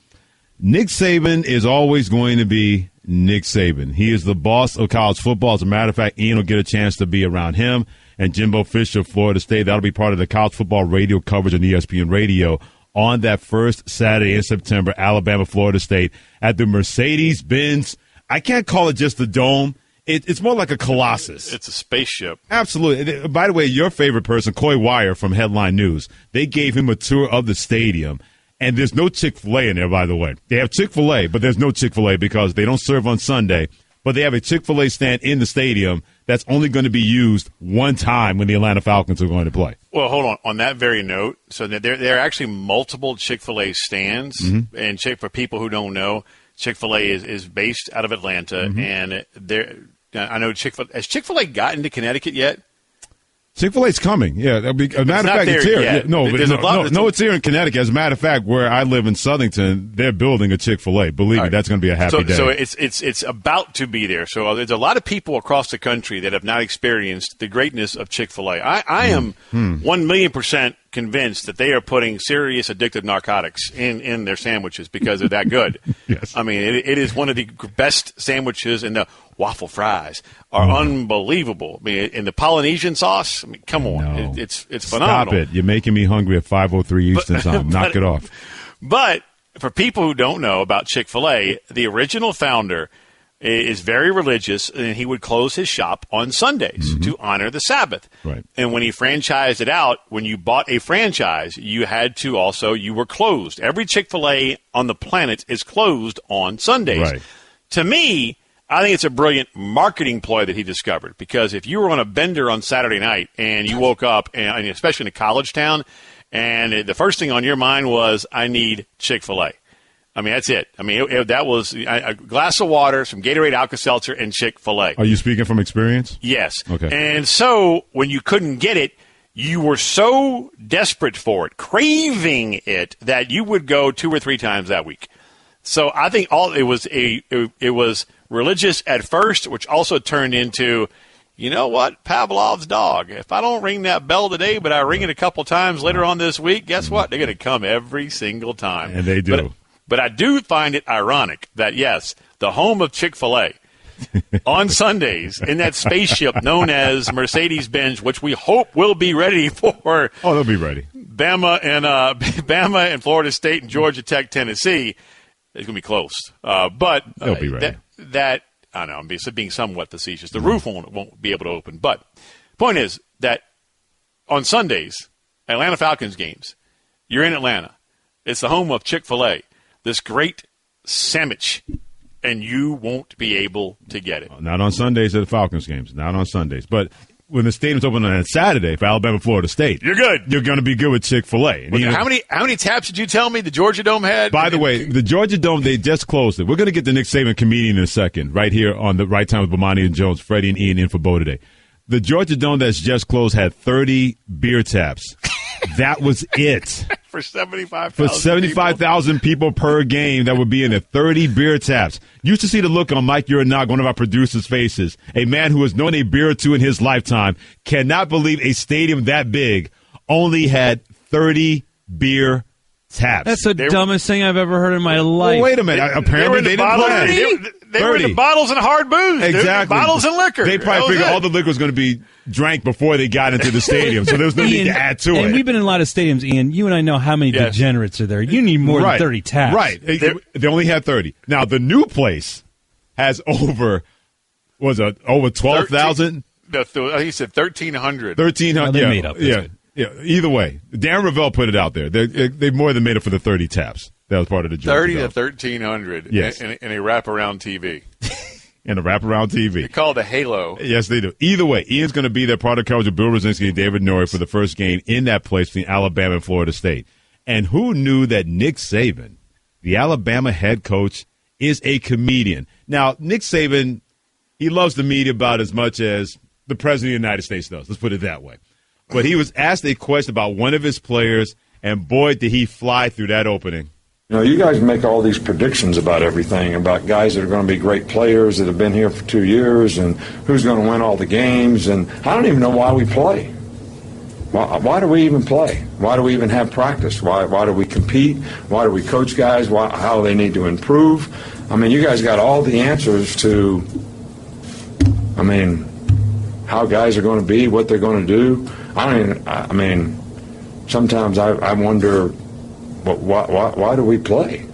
C: Nick Saban is always going to be Nick Saban. He is the boss of college football. As a matter of fact, Ian will get a chance to be around him and Jimbo Fisher of Florida State. That'll be part of the college football radio coverage on ESPN Radio on that first Saturday in September, Alabama, Florida State, at the Mercedes-Benz. I can't call it just the dome. It's more like a colossus.
D: It's a spaceship.
C: Absolutely. By the way, your favorite person, Coy Wire from Headline News, they gave him a tour of the stadium. And there's no Chick-fil-A in there, by the way. They have Chick-fil-A, but there's no Chick-fil-A because they don't serve on Sunday. But they have a Chick-fil-A stand in the stadium that's only going to be used one time when the Atlanta Falcons are going to play.
D: Well, hold on. On that very note, so there are actually multiple Chick-fil-A stands.
C: Mm-hmm.
D: And for people who don't know, Chick-fil-A is based out of Atlanta.
C: Mm-hmm.
D: And I know has Chick-fil-A gotten to Connecticut yet?
C: Chick-fil-A's coming. Yeah, as a matter of fact, it's here. Yeah, no, it's here in Connecticut. As a matter of fact, where I live in Southington, they're building a Chick-fil-A. Believe me, that's going to be a happy day.
D: So it's about to be there. So there's a lot of people across the country that have not experienced the greatness of Chick-fil-A. I am 1,000,000% convinced that they are putting serious addictive narcotics in their sandwiches because they're that good.
C: Yes.
D: I mean, it is one of the best sandwiches, and the waffle fries are unbelievable. I mean, in the Polynesian sauce, I mean, come on. It's phenomenal.
C: Stop it. You're making me hungry at 5:03 Eastern time. Knock it off.
D: But for people who don't know about Chick-fil-A, the original founder is very religious, and he would close his shop on Sundays to honor the Sabbath.
C: Right.
D: And when he franchised it out, when you bought a franchise, you were closed. Every Chick-fil-A on the planet is closed on Sundays.
C: Right.
D: To me, I think it's a brilliant marketing ploy that he discovered, because if you were on a bender on Saturday night and you woke up, and especially in a college town, and the first thing on your mind was, I need Chick-fil-A. I mean, that's it. I mean, that was a glass of water, some Gatorade Alka-Seltzer, and Chick-fil-A.
C: Are you speaking from experience?
D: Yes.
C: Okay.
D: And so when you couldn't get it, you were so desperate for it, craving it, that you would go 2 or 3 times that week. So I think it was religious at first, which also turned into, you know what, Pavlov's dog. If I don't ring that bell today, but I ring it a couple times later on this week, guess what? They're going to come every single time.
C: And they do.
D: But I do find it ironic that, yes, the home of Chick-fil-A on Sundays in that spaceship known as Mercedes-Benz, which we hope will be ready for.
C: Oh, they'll be ready.
D: Bama and Florida State and Georgia Tech, Tennessee. It's going to be close. But
C: they'll be ready.
D: That I don't know, I'm being somewhat facetious. The roof won't be able to open. But point is that on Sundays, Atlanta Falcons games, you're in Atlanta. It's the home of Chick-fil-A, this great sandwich, and you won't be able to get it.
C: Not on Sundays at the Falcons games. Not on Sundays. But when the stadium's open on Saturday for Alabama, Florida State,
D: you're good.
C: You're going to be good with Chick-fil-A.
D: How many taps did you tell me the Georgia Dome had?
C: By the way, the Georgia Dome, they just closed it. We're going to get the Nick Saban comedian in a second, right here on the Right Time with Bomani and Jones, Freddie and Ian in for Bo today. The Georgia Dome that's just closed had 30 beer taps. That was it.
D: For 75,000
C: For 75,000 people per game that would be in there. 30 beer taps. Used to see the look on Mike Urinog, one of our producers' faces. A man who has known a beer or two in his lifetime cannot believe a stadium that big only had 30 beer taps.
S: That's the dumbest thing I've ever heard in my life.
C: Well, wait a minute. Apparently they didn't plan.
D: They were in the bottles and hard booze.
C: Exactly.
D: Bottles and liquor.
C: They probably figured all the liquor was going to be drank before they got into the stadium, so there was no need to add to it.
S: And we've been in a lot of stadiums, Ian. You and I know how many degenerates are there. You need more than 30 taps.
C: Right. They only had 30. Now, the new place has over 12,000?
D: I think he said 1,300.
C: 1,300.
S: They made up.
C: Yeah. Either way, Darren Ravel put it out there. They more than made it for the 30 taps. That was part of the joke.
D: 30 to 1,300.
C: Yes.
D: In a wraparound TV.
C: And a wraparound TV.
D: They call it a halo.
C: Yes, they do. Either way, Ian's going to be there, part of coverage of Bill Rosinski and David Norrie for the first game in that place between Alabama and Florida State. And who knew that Nick Saban, the Alabama head coach, is a comedian? Now, Nick Saban, he loves the media about as much as the President of the United States does. Let's put it that way. But he was asked a question about one of his players, and boy, did he fly through that opening.
T: You know, you guys make all these predictions about everything, about guys that are going to be great players that have been here for 2 years and who's going to win all the games, and I don't even know why we play. why do we even play? Why do we even have practice? Why do we compete? Why do we coach guys? How they need to improve? I mean, you guys got all the answers to, I mean, how guys are going to be, what they're going to do. I mean, sometimes I wonder, why do we play?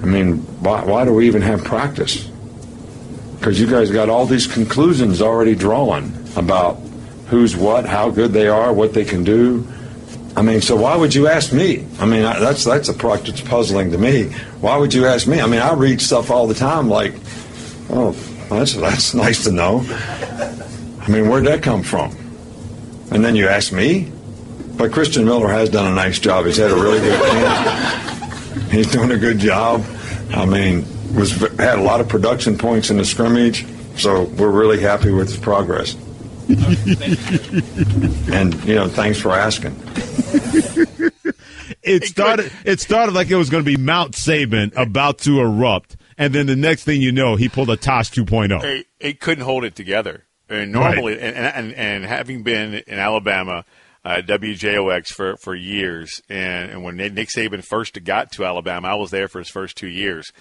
T: I mean, why do we even have practice? Because you guys got all these conclusions already drawn about who's what, how good they are, what they can do. I mean, so why would you ask me? I mean, that's a part that's puzzling to me. Why would you ask me? I mean, I read stuff all the time like, oh, that's nice to know. I mean, where'd that come from? And then you ask me? But Christian Miller has done a nice job. He's had a really good camp. He's doing a good job. I mean, had a lot of production points in the scrimmage, so we're really happy with his progress. And, thanks for asking.
C: It started like it was going to be Mount Saban about to erupt, and then the next thing you know, he pulled a Tosh 2.0.
D: It couldn't hold it together. And normally, right. and having been in Alabama, WJOX for years, and when Nick Saban first got to Alabama, I was there for his first 2 years.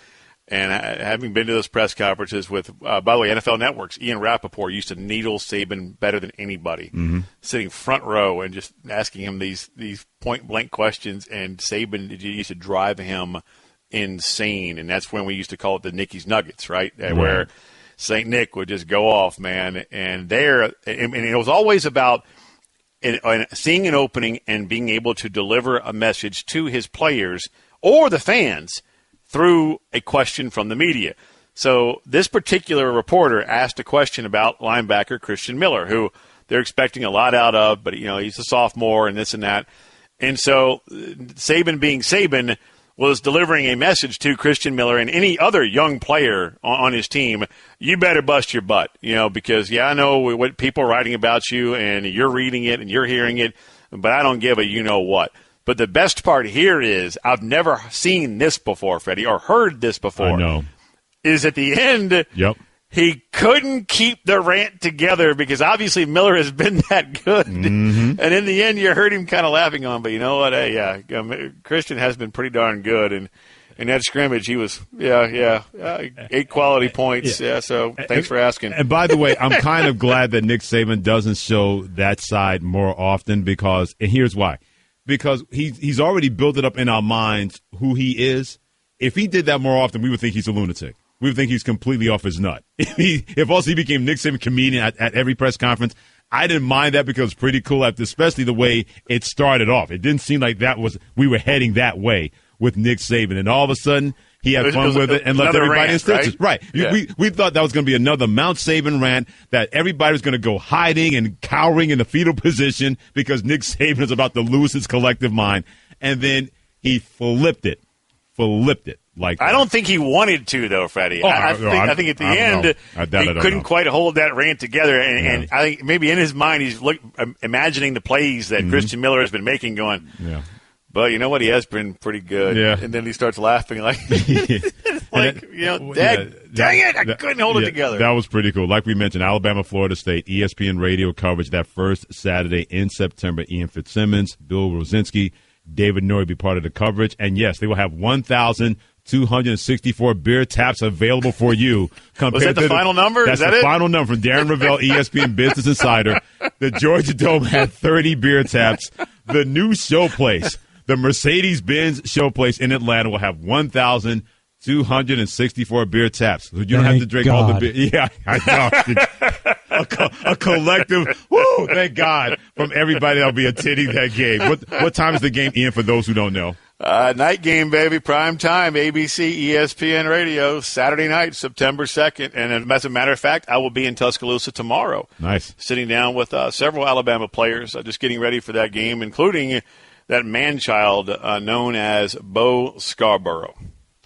D: And having been to those press conferences with, by the way, NFL Network's Ian Rappaport used to needle Saban better than anybody, sitting front row and just asking him these point-blank questions, and Saban used to drive him insane. And that's when we used to call it the Nicky's Nuggets, right? Where St. Nick would just go off, man. And it was always about seeing an opening and being able to deliver a message to his players or the fans through a question from the media. So this particular reporter asked a question about linebacker Christian Miller, who they're expecting a lot out of, but he's a sophomore and this and that. And so Saban being Saban was delivering a message to Christian Miller and any other young player on his team. You better bust your butt, because I know what people are writing about you and you're reading it and you're hearing it, but I don't give a what. But the best part here is I've never seen this before, Freddie, or heard this before.
C: I know.
D: Is at the end, he couldn't keep the rant together because obviously Miller has been that good. And in the end, you heard him kind of laughing on. But you know what? Christian has been pretty darn good. And in that scrimmage, he was, 8 quality points. So thanks for asking.
C: And by the way, I'm kind of glad that Nick Saban doesn't show that side more often because, and here's why. Because he's already built it up in our minds who he is. If he did that more often, we would think he's a lunatic. We would think he's completely off his nut. If also he became Nick Saban comedian at every press conference, I didn't mind that because it's pretty cool, especially the way it started off. It didn't seem like we were heading that way with Nick Saban. And all of a sudden, he had fun with it and left everybody in stitches. Right. Yeah. We thought that was going to be another Mount Saban rant that everybody was going to go hiding and cowering in the fetal position because Nick Saban is about to lose his collective mind. And then he flipped it. Like that.
D: I don't think he wanted to, though, Freddie. I think at the end, he couldn't quite hold that rant together. And I think maybe in his mind, he's imagining the plays that Christian Miller has been making going, but you know what? He has been pretty good. Yeah. And then he starts laughing like, dang it, I couldn't hold it together.
C: That was pretty cool. Like we mentioned, Alabama, Florida State, ESPN radio coverage that first Saturday in September. Ian Fitzsimmons, Bill Rosinski, David Norrie be part of the coverage. And, yes, they will have 1,264 beer taps available for you.
D: Was that the final number?
C: That's the final number from Darren Ravel, ESPN Business Insider. The Georgia Dome had 30 beer taps. The new showplace, the Mercedes-Benz showplace in Atlanta, will have 1,264 beer taps. So you don't have to drink all the beer. Yeah, I know. A collective, woo, thank God, from everybody that'll be attending that game. What time is the game, Ian, for those who don't know?
D: Night game, baby, prime time, ABC, ESPN Radio, Saturday night, September 2nd. And as a matter of fact, I will be in Tuscaloosa tomorrow.
C: Nice.
D: Sitting down with several Alabama players, just getting ready for that game, including that man-child known as Bo Scarborough.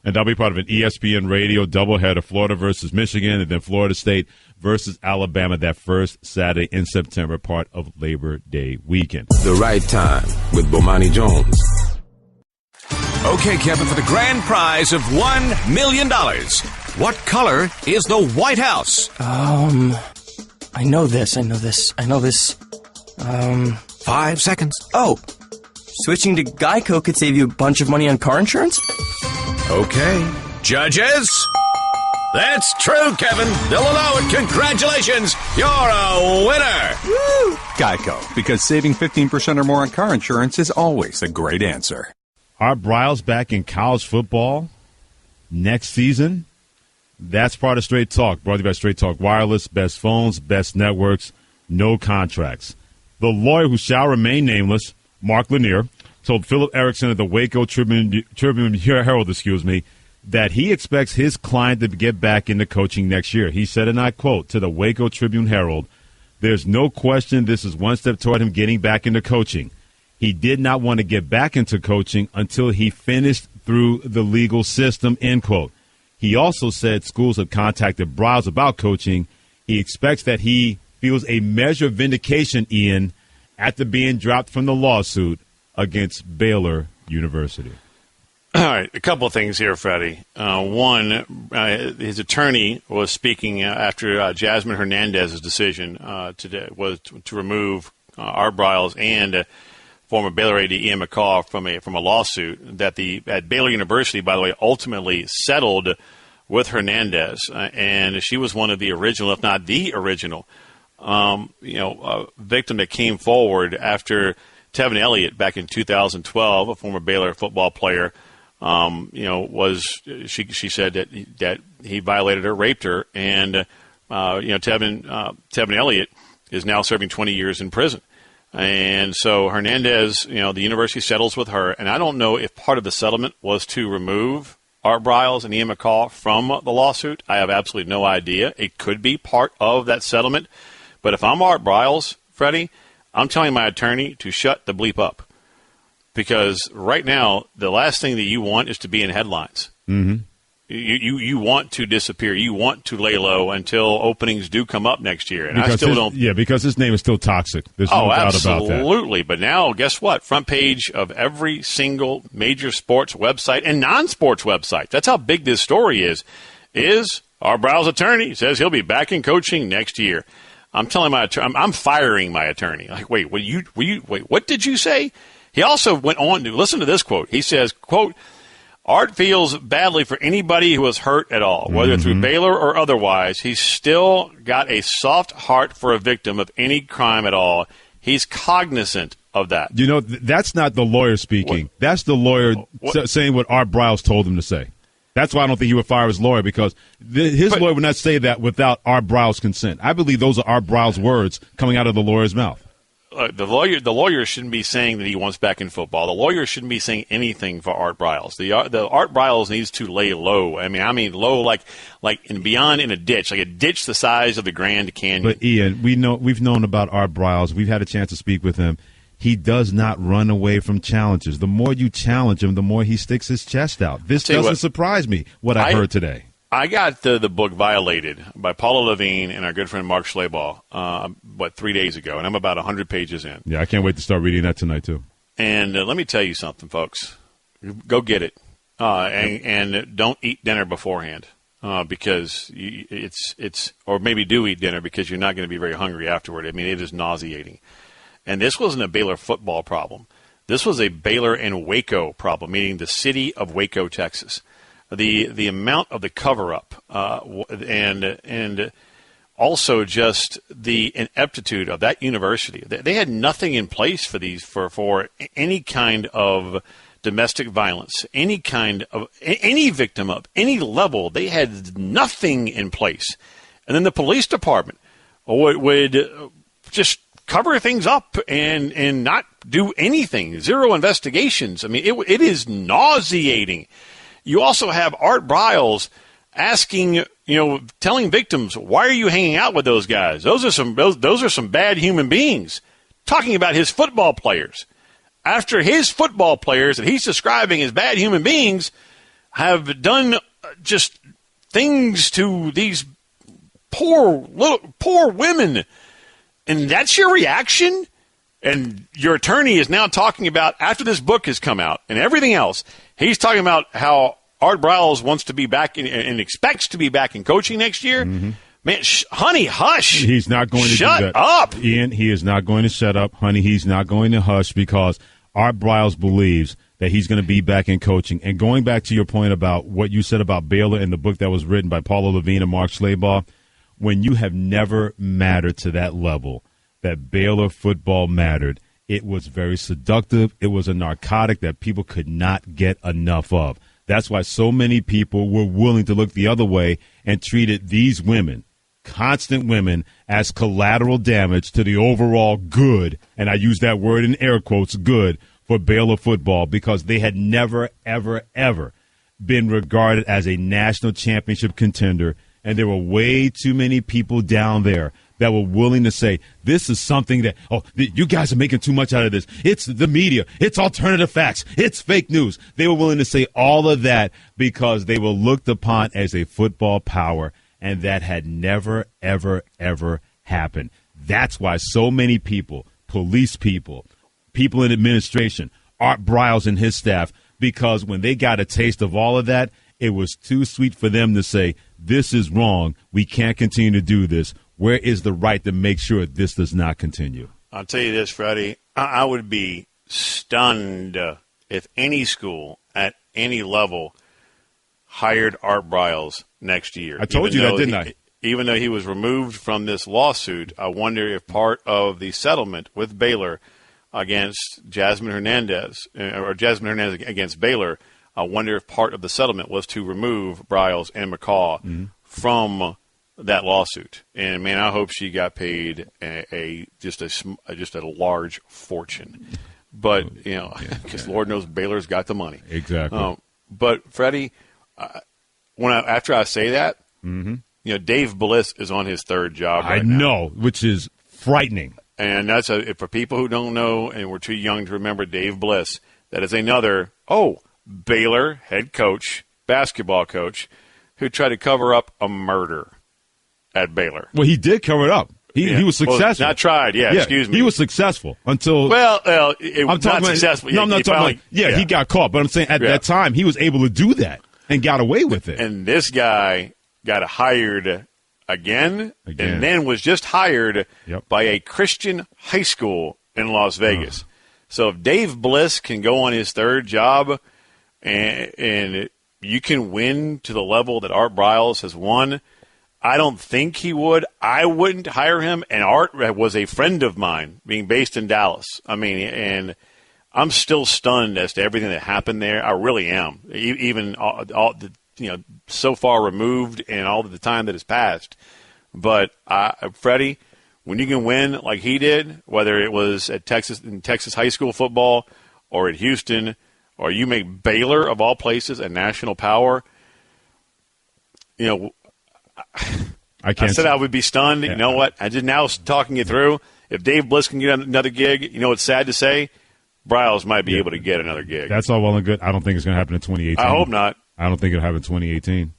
C: And that'll be part of an ESPN Radio doubleheader, Florida versus Michigan, and then Florida State versus Alabama that first Saturday in September, part of Labor Day weekend.
B: The Right Time with Bomani Jones.
U: Okay, Kevin, for the grand prize of $1 million, what color is the White House?
V: I know this.
U: 5 seconds.
E: Oh, switching to Geico could save you a bunch of money on car insurance?
U: Okay. Judges? That's true, Kevin. They'll allow it. Congratulations. You're a winner.
Q: Woo! Geico, because saving 15% or more on car insurance is always a great answer.
C: Art Briles back in college football next season? That's part of Straight Talk, brought to you by Straight Talk Wireless, best phones, best networks, no contracts. The lawyer who shall remain nameless, Mark Lanier, told Philip Erickson of the Waco Tribune Herald, that he expects his client to get back into coaching next year. He said, and I quote, to the Waco Tribune Herald, "There's no question this is one step toward him getting back into coaching. He did not want to get back into coaching until he finished through the legal system," end quote. He also said schools have contacted Briles about coaching. He expects that he feels a measure of vindication, Ian, after being dropped from the lawsuit against Baylor University.
D: All right, a couple of things here, Freddie. One, his attorney was speaking after Jasmine Hernandez's decision today was to remove Art Briles and former Baylor AD Ian McCaw from a lawsuit that at Baylor University, by the way, ultimately settled with Hernandez, and she was one of the original, if not the original, victim that came forward after Tevin Elliott back in 2012, a former Baylor football player. She said that he violated her, raped her, and Tevin Elliott is now serving 20 years in prison. And so Hernandez, the university settles with her, and I don't know if part of the settlement was to remove Art Briles and Ian McCaw from the lawsuit. I have absolutely no idea. It could be part of that settlement. But if I'm Art Briles, Freddie, I'm telling my attorney to shut the bleep up. Because right now, the last thing that you want is to be in headlines.
C: Mm-hmm.
D: You want to disappear. You want to lay low until openings do come up next year. And
C: because
D: I still don't.
C: Yeah, because his name is still toxic. There's no doubt about that.
D: Absolutely. But now, guess what? Front page of every single major sports website and non-sports website. That's how big this story is our Briles attorney says he'll be back in coaching next year. I'm telling my attorney, I'm firing my attorney. Like, wait, what did you say? He also went on to listen to this quote. He says, quote, "Art feels badly for anybody who was hurt at all, whether through Baylor or otherwise. He's still got a soft heart for a victim of any crime at all. He's cognizant of that."
C: That's not the lawyer speaking. What? That's the lawyer saying what Art Briles told him to say. That's why I don't think he would fire his lawyer, because his lawyer would not say that without Art Briles' consent. I believe those are Art Briles' words coming out of the lawyer's mouth.
D: The lawyer shouldn't be saying that he wants back in football. The lawyer shouldn't be saying anything for Art Briles. The Art Briles needs to lay low. I mean low like and beyond in a ditch, like a ditch the size of the Grand Canyon.
C: But Ian, we've known about Art Briles. We've had a chance to speak with him. He does not run away from challenges. The more you challenge him, the more he sticks his chest out. This doesn't surprise me, what I heard today.
D: I got the book Violated by Paula Levine and our good friend Mark Schleybaugh, 3 days ago, and I'm about 100 pages in.
C: Yeah, I can't wait to start reading that tonight, too.
D: And let me tell you something, folks. Go get it. And don't eat dinner beforehand because it's or maybe do eat dinner because you're not going to be very hungry afterward. I mean, it is nauseating. And this wasn't a Baylor football problem. This was a Baylor and Waco problem, meaning the city of Waco, Texas. The amount of the cover-up and also just the ineptitude of that university. They had nothing in place for these for any kind of domestic violence, any kind of any victim of any level. They had nothing in place, and then the police department would just cover things up and not do anything. Zero investigations. I mean, it is nauseating. You also have Art Briles asking, telling victims, why are you hanging out with those guys? Those are some bad human beings. Talking about his football players. After his football players that he's describing as bad human beings have done just things to these poor women. And that's your reaction? And your attorney is now talking about, after this book has come out and everything else, he's talking about how Art Briles wants to be back and expects to be back in coaching next year. Mm-hmm. Man, honey, hush.
C: He's not going to
D: shut
C: do that.
D: up.
C: Ian, he is not going to shut up. Honey, he's not going to hush because Art Briles believes that he's going to be back in coaching. And going back to your point about what you said about Baylor in the book that was written by Paula Levine and Mark Schlabach, when you have never mattered to that level, that Baylor football mattered, it was very seductive. It was a narcotic that people could not get enough of. That's why so many people were willing to look the other way and treated these women, constant women, as collateral damage to the overall good, and I use that word in air quotes, good, for Baylor football, because they had never, ever, ever been regarded as a national championship contender, and there were way too many people down there that were willing to say, this is something that, you guys are making too much out of this. It's the media. It's alternative facts. It's fake news. They were willing to say all of that because they were looked upon as a football power, and that had never, ever, ever happened. That's why so many people, police people, people in administration, Art Briles and his staff, because when they got a taste of all of that, it was too sweet for them to say, this is wrong. We can't continue to do this. Where is the right to make sure this does not continue?
D: I'll tell you this, Freddie. I would be stunned if any school at any level hired Art Briles next year.
C: I told you that, didn't I?
D: Even though he was removed from this lawsuit, I wonder if part of the settlement with Baylor against Jasmine Hernandez, or Jasmine Hernandez against Baylor, I wonder if part of the settlement was to remove Briles and McCaw from that lawsuit. And man, I hope she got paid just a large fortune. But because Lord knows Baylor's got the money.
C: Exactly.
D: But Freddie, after I say that, Dave Bliss is on his third job right now.
C: I know, which is frightening.
D: And that's for people who don't know and were too young to remember Dave Bliss. That is another Baylor head coach, basketball coach, who tried to cover up a murder at Baylor.
C: Well, he did cover it up. He was successful.
D: Well, not tried. Yeah, excuse me.
C: He was successful until.
D: It was not successful.
C: No, I'm not talking about. He got caught, but I'm saying at that time he was able to do that and got away with it.
D: And this guy got hired again, and then was just hired by a Christian high school in Las Vegas. So if Dave Bliss can go on his third job and you can win to the level that Art Briles has won, I don't think he would. I wouldn't hire him. And Art was a friend of mine, being based in Dallas. I mean, and I'm still stunned as to everything that happened there. I really am. Even so far removed and all of the time that has passed. But Freddie, when you can win like he did, whether it was at Texas high school football or at Houston, or you make Baylor of all places a national power, I said I would be stunned. Yeah. You know what? I just now talking it through. If Dave Bliss can get another gig, it's sad to say, Briles might be able to get another gig.
C: That's all well and good. I don't think it's going to happen in 2018.
D: I hope not.
C: I don't think it'll happen in 2018.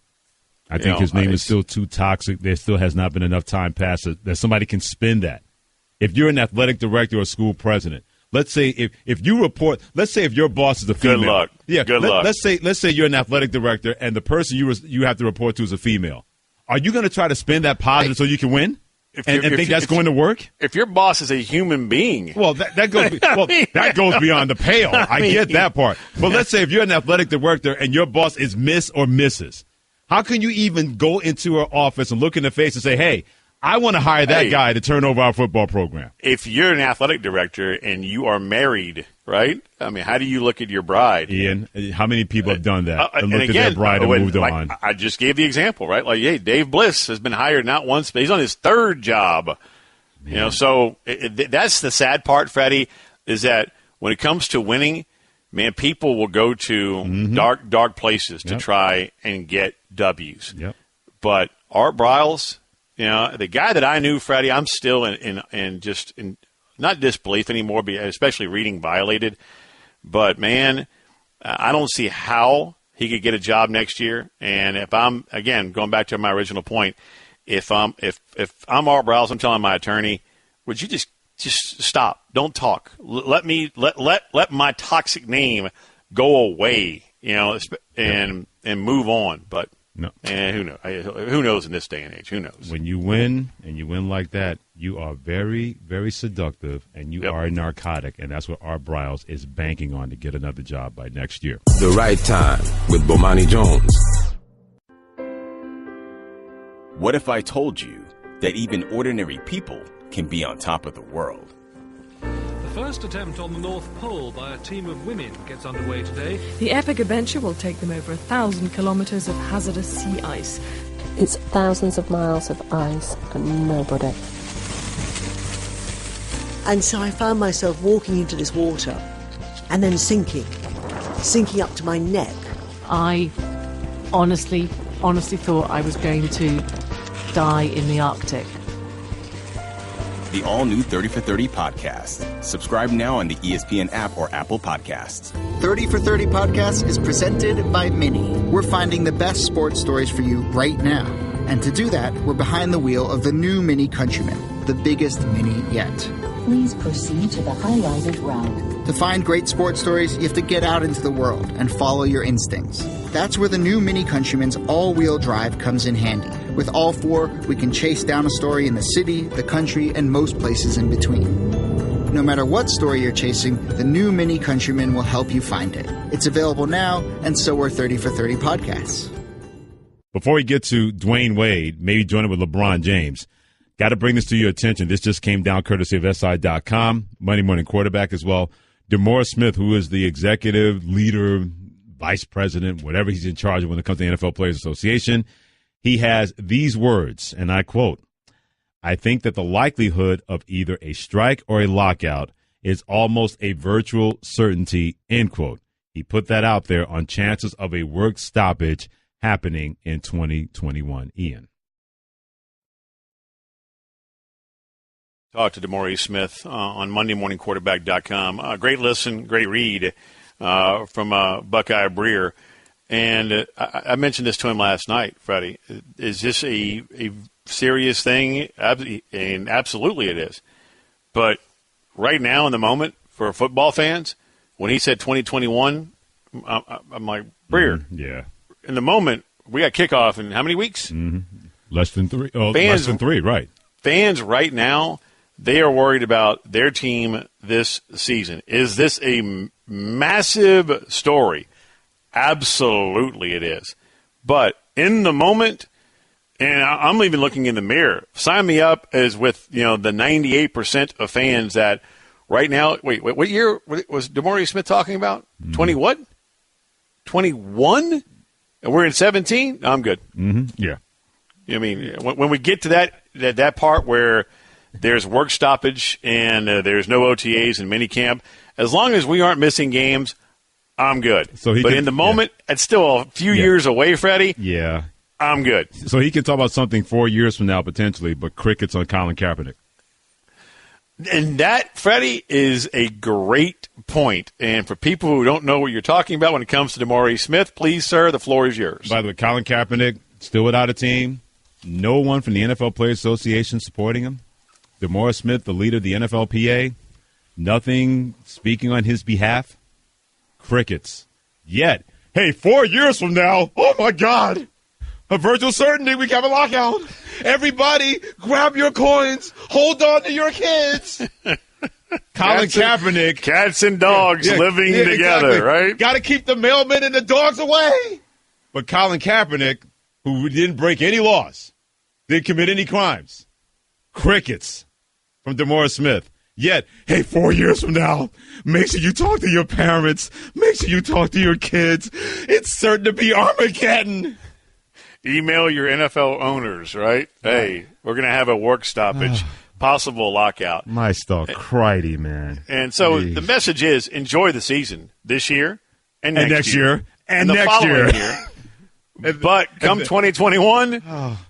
C: I think his name is still too toxic. There still has not been enough time passed that somebody can spin that. If you're an athletic director or school president, let's say if you report, let's say if your boss is a female.
D: Good luck.
C: Yeah.
D: Good luck.
C: Let's say you're an athletic director and the person you have to report to is a female. Are you going to try to spin that positive so you can win? And think that's going to work?
D: If your boss is a human being.
C: Well, that goes beyond the pale. I get that part. But let's say if you're an athletic director and your boss is Miss or Mrs., how can you even go into her office and look in the face and say, hey, I want to hire that guy to turn over our football program?
D: If you're an athletic director and you are married, right? I mean, how do you look at your bride?
C: Ian, how many people have done that and looked at their bride and moved on?
D: I just gave the example, right? Like, hey, Dave Bliss has been hired not once, but he's on his third job. Man. So that's the sad part, Freddie, is that when it comes to winning, man, people will go to dark places to try and get W's.
C: Yep.
D: But Art Briles, the guy that I knew, Freddie, I'm still in not disbelief anymore, especially reading Violated. But, man, I don't see how he could get a job next year. And if I'm, again, going back to my original point, if I'm Art Briles, I'm telling my attorney, would you just stop. Don't talk. Let my toxic name go away, and move on. But
C: No.
D: And who knows? Who knows in this day and age? Who knows?
C: When you win, and you win like that, you are very, very seductive, and you are a narcotic, and that's what Art Briles is banking on to get another job by next year.
B: The Right Time with Bomani Jones.
L: What if I told you that even ordinary people can be on top of the world?
F: The first attempt on the North Pole by a team of women gets underway today.
V: The epic adventure will take them over 1,000 kilometres of hazardous sea ice.
W: It's thousands of miles of ice and nobody.
X: And so I found myself walking into this water and then sinking up to my neck.
Y: I honestly thought I was going to die in the Arctic.
L: The all-new 30 for 30 podcast. Subscribe now on the ESPN app or Apple Podcasts.
M: 30 for 30 podcast is presented by Mini. We're finding the best sports stories for you right now. And to do that, we're behind the wheel of the new Mini Countryman, the biggest Mini yet.
N: Please proceed to the highlighted route.
M: To find great sports stories, you have to get out into the world and follow your instincts. That's where the new Mini Countryman's all-wheel drive comes in handy. With all four, we can chase down a story in the city, the country, and most places in between. No matter what story you're chasing, the new Mini Countryman will help you find it. It's available now, and so are 30 for 30 podcasts.
C: Before we get to Dwayne Wade, maybe joining with LeBron James, got to bring this to your attention. This just came down courtesy of SI.com, Monday Morning Quarterback as well. DeMaurice Smith, who is the executive leader, vice president, whatever he's in charge of when it comes to the NFL Players Association, he has these words, and I quote, "I think that the likelihood of either a strike or a lockout is almost a virtual certainty," end quote. He put that out there on chances of a work stoppage happening in 2021. Ian.
D: Talk to DeMaurice Smith on MondayMorningQuarterback.com. Great listen, great read from Buckeye Breer. And I mentioned this to him last night, Freddie. Is this a serious thing? And absolutely it is. But right now in the moment for football fans, when he said 2021, I'm like, Breer.
C: Yeah.
D: In the moment, we got kickoff in how many weeks?
C: Less than 3. Oh, less than 3, right.
D: Fans right now, they are worried about their team this season. Is this a massive story? Absolutely it is. But in the moment, and I'm even looking in the mirror, sign me up as with, the 98% of fans that right now, wait, what year was DeMaurice Smith talking about? 20 what? 21? And we're in 17? I'm good.
C: Yeah.
D: I mean, when we get to that part where there's work stoppage and there's no OTAs and minicamp, as long as we aren't missing games, I'm good. But in the moment, it's still a few years away, Freddie.
C: Yeah.
D: I'm good.
C: So he can talk about something 4 years from now, potentially, but crickets on Colin Kaepernick.
D: And that, Freddie, is a great point. And for people who don't know what you're talking about when it comes to DeMaurice Smith, please, sir, the floor is yours.
C: By the way, Colin Kaepernick, still without a team. No one from the NFL Players Association supporting him. DeMaurice Smith, the leader of the NFLPA, nothing speaking on his behalf. Crickets. Yet, hey, 4 years from now, oh, my God, a virtual certainty we have a lockout. Everybody, grab your coins. Hold on to your kids. Colin Kaepernick.
D: Cats and dogs living together, exactly. Right?
C: Got to keep the mailmen and the dogs away. But Colin Kaepernick, who didn't break any laws, didn't commit any crimes. Crickets from DeMaurice Smith. Yet, hey, 4 years from now, make sure you talk to your parents. Make sure you talk to your kids. It's certain to be Armageddon.
D: Email your NFL owners, right? Hey, we're going to have a work stoppage, possible lockout.
C: My stuff, cridy, man.
D: And so the message is enjoy the season this year and next year.
C: And
D: the
C: next
D: following
C: year.
D: But come 2021,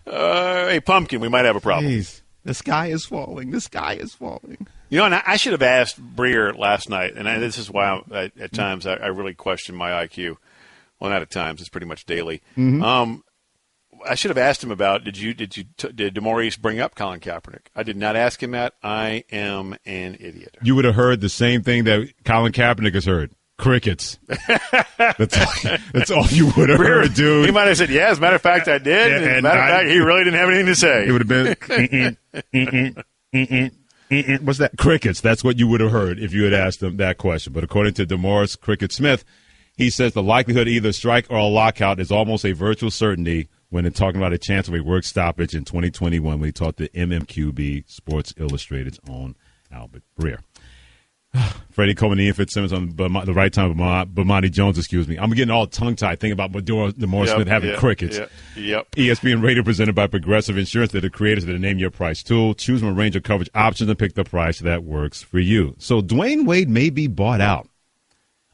D: a pumpkin, we might have a problem.
C: Geez. The sky is falling. The sky is falling.
D: And I should have asked Breer last night, and this is why at times I really question my IQ. Well, not at times; it's pretty much daily. I should have asked him about did DeMaurice bring up Colin Kaepernick? I did not ask him that. I am an idiot.
C: You would have heard the same thing that Colin Kaepernick has heard. Crickets. That's all you would have heard, dude.
D: He might have said, yeah, as a matter of fact, I did.
C: Yeah,
D: as a matter of fact, he really didn't have anything to say.
C: It would have been, what's that? Crickets. That's what you would have heard if you had asked him that question. But according to DeMaurice Cricket Smith, he says the likelihood of either strike or a lockout is almost a virtual certainty when talking about a chance of a work stoppage in 2021 when he talked to MMQB Sports Illustrated's own Albert Breer. Freddie, Coleman, Ian Fitzsimmons on the right time of Bomani Jones, excuse me. I'm getting all tongue-tied thinking about DeMaurice Smith having crickets.
D: Yep.
C: ESPN Radio presented by Progressive Insurance. They're the creators of the Name Your Price tool. Choose from a range of coverage options and pick the price that works for you. So Dwayne Wade may be bought out.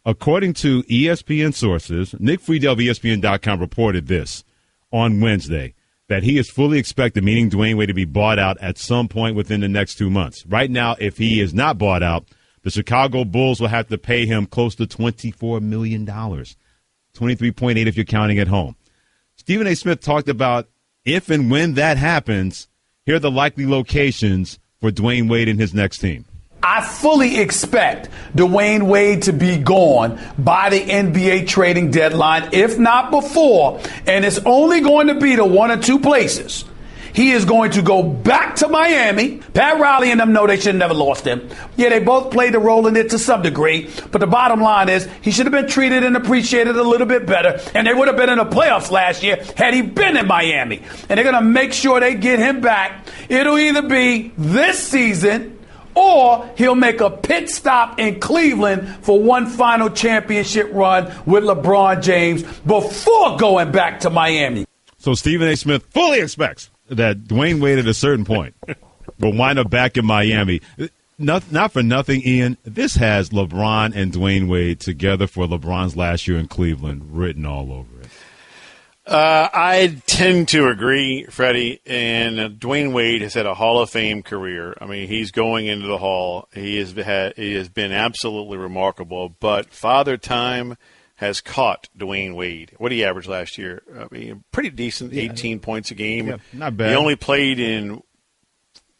C: According to ESPN sources, Nick Friedel of ESPN.com reported this on Wednesday, that he is fully expected, meaning Dwayne Wade, to be bought out at some point within the next 2 months. Right now, if he is not bought out, the Chicago Bulls will have to pay him close to $24 million, 23.8 if you're counting at home. Stephen A. Smith talked about if and when that happens, here are the likely locations for Dwayne Wade and his next team.
G: I fully expect Dwayne Wade to be gone by the NBA trading deadline, if not before, and it's only going to be to one or two places. He is going to go back to Miami. Pat Riley and them know they should have never lost him. Yeah, they both played a role in it to some degree, but the bottom line is he should have been treated and appreciated a little bit better, and they would have been in the playoffs last year had he been in Miami. And they're going to make sure they get him back. It'll either be this season or he'll make a pit stop in Cleveland for one final championship run with LeBron James before going back to Miami.
C: So Stephen A. Smith fully expects that Dwayne Wade at a certain point will wind up back in Miami. Not for nothing, Ian. This has LeBron and Dwayne Wade together for LeBron's last year in Cleveland written all over it.
D: I tend to agree, Freddie. And Dwayne Wade has had a Hall of Fame career. I mean, he's going into the Hall. He has been absolutely remarkable. But Father Time has caught Dwayne Wade. What did he average last year? I mean, pretty decent, 18 points a game.
C: Yeah, not bad.
D: He only played in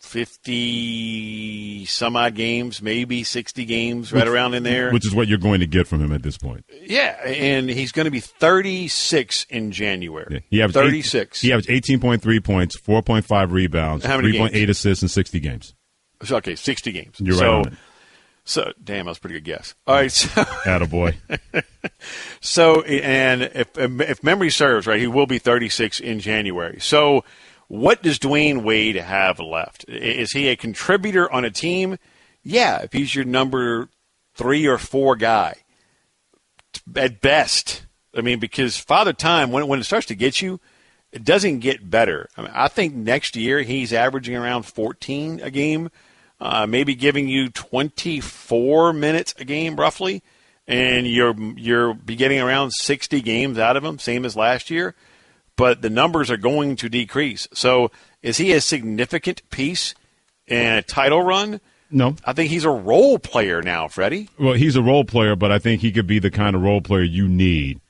D: 50-some-odd games, maybe 60 games, right around in there.
C: Which is what you're going to get from him at this point.
D: Yeah, and he's going to be 36 in January.
C: Yeah, he averaged
D: 36.
C: He averaged 18.3 points, 4.5 rebounds, 3.8 assists in 60 games.
D: Okay, 60 games.
C: You're right on it.
D: So, damn, that was a pretty good guess. All right, so
C: attaboy.
D: So, and if memory serves, right, he will be 36 in January. So, what does Dwayne Wade have left? Is he a contributor on a team? Yeah, if he's your number 3 or 4 guy, at best. I mean, because Father Time, when it starts to get you, it doesn't get better. I mean, I think next year he's averaging around 14 a game. Maybe giving you 24 minutes a game, roughly, and you're be getting around 60 games out of him, same as last year. But the numbers are going to decrease. So is he a significant piece in a title run?
C: No.
D: I think he's a role player now, Freddie.
C: Well, he's a role player, but I think he could be the kind of role player you need,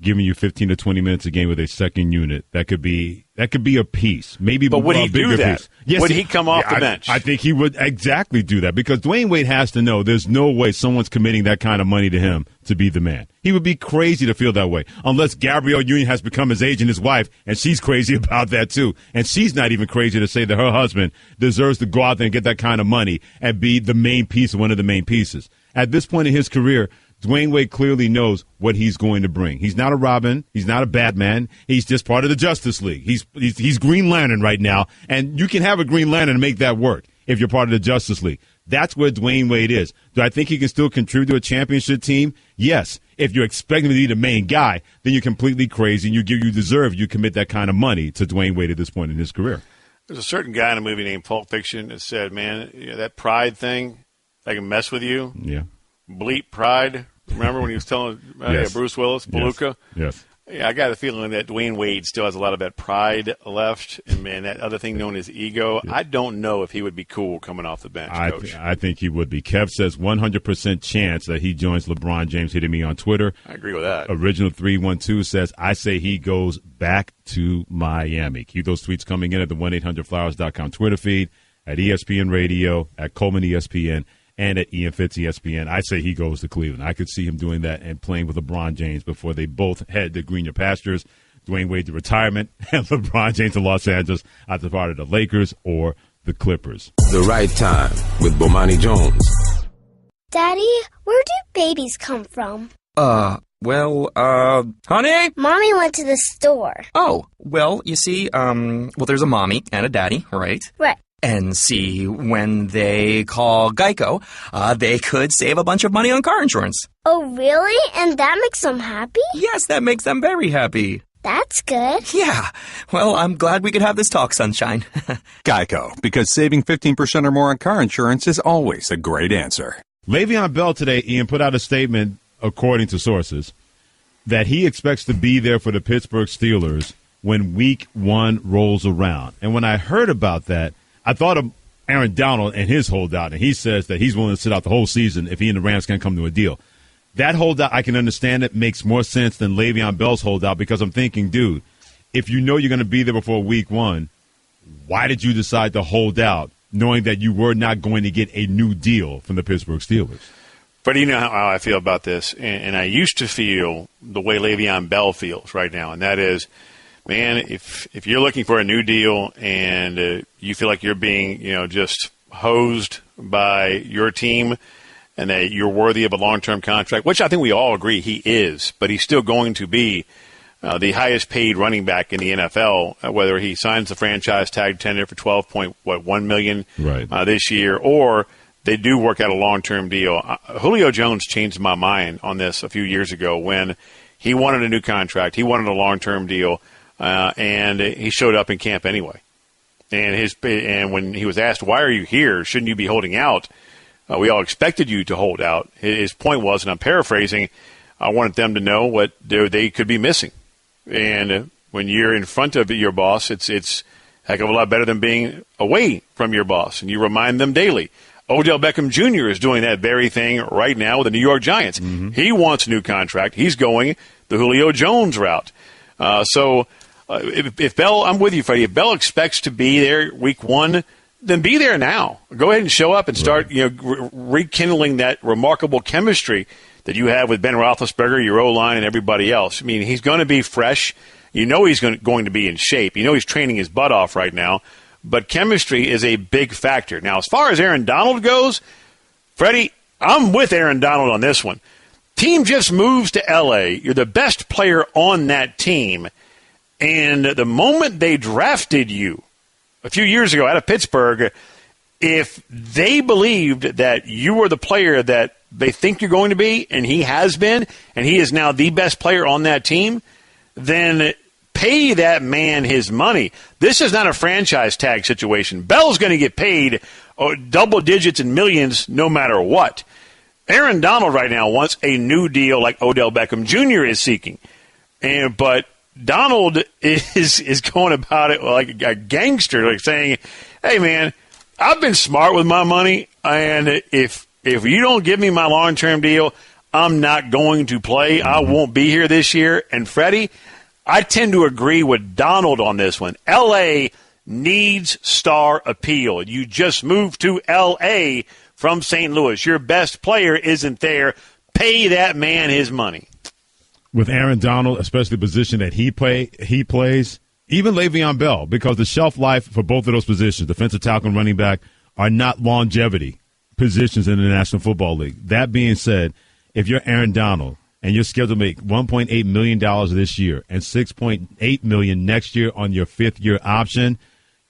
C: giving you 15 to 20 minutes a game with a second unit. That could be a piece. Maybe
D: but would he do that?
C: Piece. Yes,
D: would he come off the bench?
C: I think he would exactly do that because Dwayne Wade has to know there's no way someone's committing that kind of money to him to be the man. He would be crazy to feel that way unless Gabrielle Union has become his agent, his wife, and she's crazy about that too. And she's not even crazy to say that her husband deserves to go out there and get that kind of money and be the main piece, one of the main pieces. At this point in his career, Dwayne Wade clearly knows what he's going to bring. He's not a Robin. He's not a Batman. He's just part of the Justice League. He's Green Lantern right now, and you can have a Green Lantern and make that work if you're part of the Justice League. That's where Dwayne Wade is. Do I think he can still contribute to a championship team? Yes. If you're expecting him to be the main guy, then you're completely crazy, and you commit that kind of money to Dwayne Wade at this point in his career.
D: There's a certain guy in a movie named Pulp Fiction that said, man, that pride thing, I can mess with you.
C: Yeah.
D: Bleep pride. Remember when he was telling Bruce Willis, Palooka?
C: Yes.
D: Yeah, I got a feeling that Dwayne Wade still has a lot of that pride left, and man, that other thing known as ego. Yeah. I don't know if he would be cool coming off the bench, Coach.
C: I think he would be. Kev says 100% chance that he joins LeBron James. Hitting me on Twitter.
D: I agree with that.
C: Original 312 says I say he goes back to Miami. Keep those tweets coming in at the 1-800-Flowers.com Twitter feed, at ESPN Radio, at Coleman ESPN, and at Ian Fitz ESPN. I say he goes to Cleveland. I could see him doing that and playing with LeBron James before they both head to greener pastures. Dwayne Wade to retirement, and LeBron James to Los Angeles, either part of the Lakers or the Clippers.
B: The Right Time with Bomani Jones.
H: Daddy, where do babies come from?
I: Honey?
H: Mommy went to the store.
I: Oh, well, you see, there's a mommy and a daddy, right?
H: Right.
I: And see, when they call Geico, they could save a bunch of money on car insurance.
H: Oh, really? And that makes them happy?
I: Yes, that makes them very happy.
H: That's good.
I: Yeah. Well, I'm glad we could have this talk, sunshine.
Q: Geico, because saving 15% or more on car insurance is always a great answer.
C: Le'Veon Bell today, Ian, put out a statement, according to sources, that he expects to be there for the Pittsburgh Steelers when Week 1 rolls around. And when I heard about that, I thought of Aaron Donald and his holdout, and he says that he's willing to sit out the whole season if he and the Rams can't come to a deal. That holdout, I can understand it, makes more sense than Le'Veon Bell's holdout, because I'm thinking, dude, if you know you're going to be there before Week 1, why did you decide to hold out, knowing that you were not going to get a new deal from the Pittsburgh Steelers?
D: But you know how I feel about this, and I used to feel the way Le'Veon Bell feels right now, and that is, man, if you're looking for a new deal and you feel like you're being, just hosed by your team and that you're worthy of a long-term contract, which I think we all agree he is, but he's still going to be the highest-paid running back in the NFL, whether he signs the franchise tag tender for $12.1 million this year, or they do work out a long-term deal. Julio Jones changed my mind on this a few years ago when he wanted a new contract. He wanted a long-term deal, and he showed up in camp anyway. And when he was asked, why are you here? Shouldn't you be holding out? We all expected you to hold out. His point was, and I'm paraphrasing, I wanted them to know what they could be missing. And when you're in front of your boss, it's a heck of a lot better than being away from your boss. And you remind them daily. Odell Beckham Jr. is doing that very thing right now with the New York Giants. Mm-hmm. He wants a new contract. He's going the Julio Jones route. If Bell, I'm with you, Freddie. If Bell expects to be there Week 1, then be there now. Go ahead and show up and start, rekindling that remarkable chemistry that you have with Ben Roethlisberger, your O-line, and everybody else. I mean, he's going to be fresh. You know he's going to be in shape. You know he's training his butt off right now. But chemistry is a big factor. Now, as far as Aaron Donald goes, Freddie, I'm with Aaron Donald on this one. Team just moves to L.A. You're the best player on that team. And the moment they drafted you a few years ago out of Pittsburgh, if they believed that you were the player that they think you're going to be, and he has been, and he is now the best player on that team, then pay that man his money. This is not a franchise tag situation. Bell's going to get paid double digits and millions no matter what. Aaron Donald right now wants a new deal like Odell Beckham Jr. is seeking. But Donald is going about it like a gangster, like saying, hey, man, I've been smart with my money, and if you don't give me my long-term deal, I'm not going to play. I won't be here this year. And, Freddie, I tend to agree with Donald on this one. L.A. needs star appeal. You just moved to L.A. from St. Louis. Your best player isn't there. Pay that man his money.
C: With Aaron Donald, especially the position that he plays, even Le'Veon Bell, because the shelf life for both of those positions, defensive tackle and running back, are not longevity positions in the National Football League. That being said, if you're Aaron Donald and you're scheduled to make $1.8 million this year and $6.8 million next year on your fifth-year option,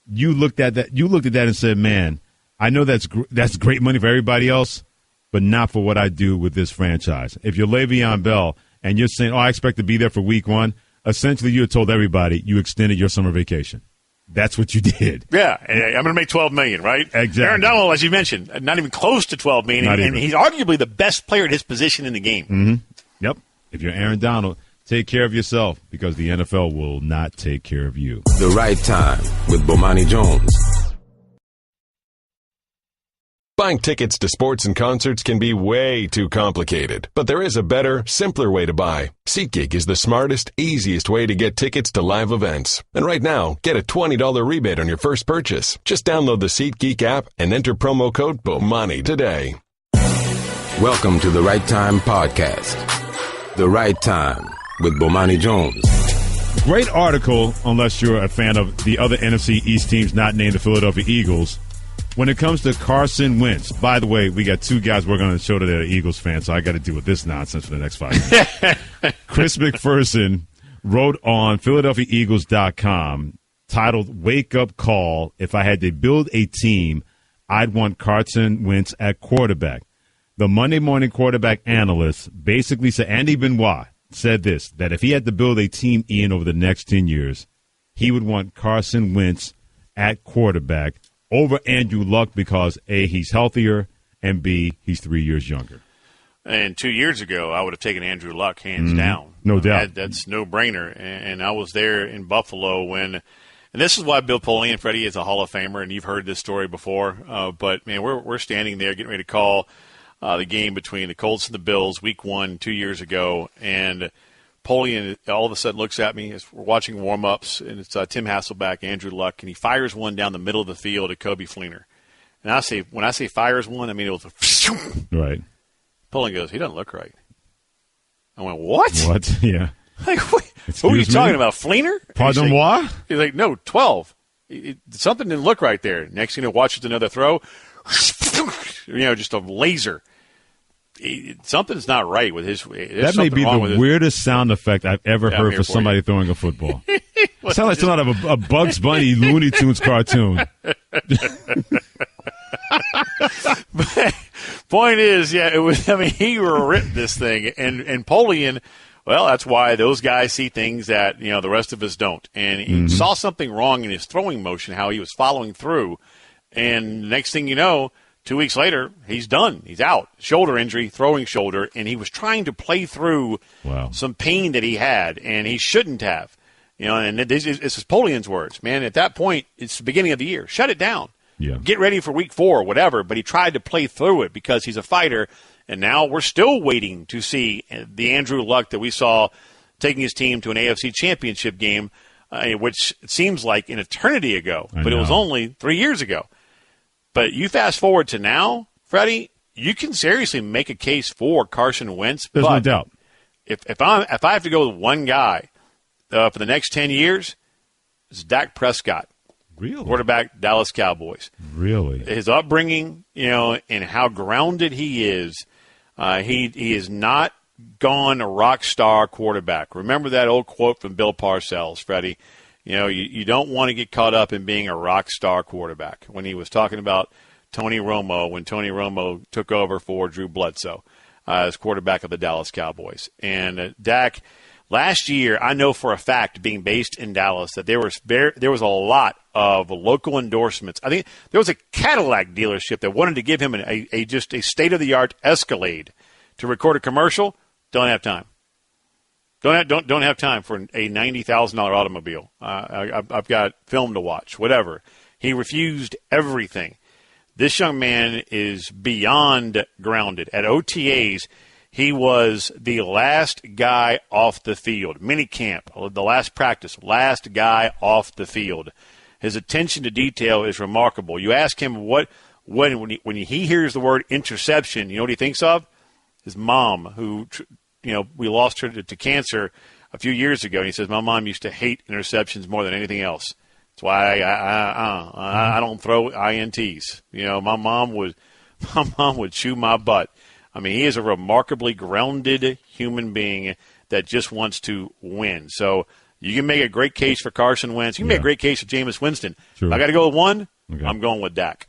C: you looked at that and said, man, I know that's great money for everybody else, but not for what I do with this franchise. If you're Le'Veon Bell and you're saying, I expect to be there for Week 1, essentially you had told everybody you extended your summer vacation. That's what you did.
D: Yeah, I'm going to make $12 million, right?
C: Exactly.
D: Aaron Donald, as you mentioned, not even close to $12 million, and he's arguably the best player at his position in the game.
C: Mm-hmm. Yep. If you're Aaron Donald, take care of yourself, because the NFL will not take care of you.
B: The Right Time with Bomani Jones.
A: Buying tickets to sports and concerts can be way too complicated, but there is a better, simpler way to buy. SeatGeek is the smartest, easiest way to get tickets to live events. And right now, get a $20 rebate on your first purchase. Just download the SeatGeek app and enter promo code BOMANI today.
B: Welcome to the Right Time Podcast. The Right Time with Bomani Jones.
C: Great article, unless you're a fan of the other NFC East teams not named the Philadelphia Eagles. When it comes to Carson Wentz, by the way, we got two guys working on the show today that are Eagles fans, so I got to deal with this nonsense for the next 5 minutes. Chris McPherson wrote on PhiladelphiaEagles.com titled Wake Up Call. If I had to build a team, I'd want Carson Wentz at quarterback. The Monday morning quarterback analyst basically said, Andy Benoit said this, that if he had to build a team, Ian, over the next 10 years, he would want Carson Wentz at quarterback over Andrew Luck because, A, he's healthier, and B, he's 3 years younger.
D: And 2 years ago, I would have taken Andrew Luck hands down.
C: No doubt.
D: That's no-brainer. And I was there in Buffalo when – and this is why Bill Polian, Freddie, is a Hall of Famer, and you've heard this story before. But, man, we're standing there getting ready to call the game between the Colts and the Bills, Week 1, 2 years ago, and Polian all of a sudden looks at me as we're watching warm-ups, and it's Tim Hasselbeck, Andrew Luck, and he fires one down the middle of the field at Kobe Fleener. And when I say fires one, I mean it was a
C: right.
D: Polian goes, he doesn't look right. I went, what?
C: What? Yeah.
D: Like, who are you talking about, Fleener?
C: Pardon moi?
D: He's like, no, 12. Something didn't look right there. Next thing you know, watches another throw, just a laser. Something's not right with his.
C: That may be the weirdest sound effect I've ever heard for somebody throwing a football. It sounds like something out of a Bugs Bunny Looney Tunes cartoon.
D: Point is, yeah, it was. I mean, he ripped this thing, and Polian. Well, that's why those guys see things that the rest of us don't. And he saw something wrong in his throwing motion, how he was following through, and next thing you know, 2 weeks later, he's done. He's out. Shoulder injury, throwing shoulder, and he was trying to play through some pain that he had, and he shouldn't have. And this is Polian's words. Man, at that point, it's the beginning of the year. Shut it down.
C: Yeah.
D: Get ready for Week 4 or whatever, but he tried to play through it because he's a fighter, and now we're still waiting to see the Andrew Luck that we saw taking his team to an AFC championship game, which seems like an eternity ago, but it was only 3 years ago. But you fast forward to now, Freddie, you can seriously make a case for Carson Wentz.
C: There's no doubt.
D: If I have to go with one guy for the next 10 years, it's Dak Prescott.
C: Really?
D: Quarterback, Dallas Cowboys.
C: Really?
D: His upbringing, and how grounded he is. He is not gone a rock star quarterback. Remember that old quote from Bill Parcells, Freddie? You don't want to get caught up in being a rock star quarterback. When he was talking about Tony Romo, when Tony Romo took over for Drew Bledsoe as quarterback of the Dallas Cowboys. And Dak, last year, I know for a fact, being based in Dallas, that there was a lot of local endorsements. I think there was a Cadillac dealership that wanted to give him a state-of-the-art Escalade to record a commercial. Don't have time. Don't have time for a $90,000 automobile. I've got film to watch, whatever. He refused everything. This young man is beyond grounded. At OTAs, he was the last guy off the field. Minicamp, the last practice, last guy off the field. His attention to detail is remarkable. You ask him when he hears the word interception, you know what he thinks of? His mom, who we lost her to cancer a few years ago. And he says, my mom used to hate interceptions more than anything else. That's why I don't throw INTs. My mom would chew my butt. I mean, he is a remarkably grounded human being that just wants to win. So you can make a great case for Carson Wentz. You can make a great case for Jameis Winston.
C: True.
D: If I got to go with one, I'm going with Dak.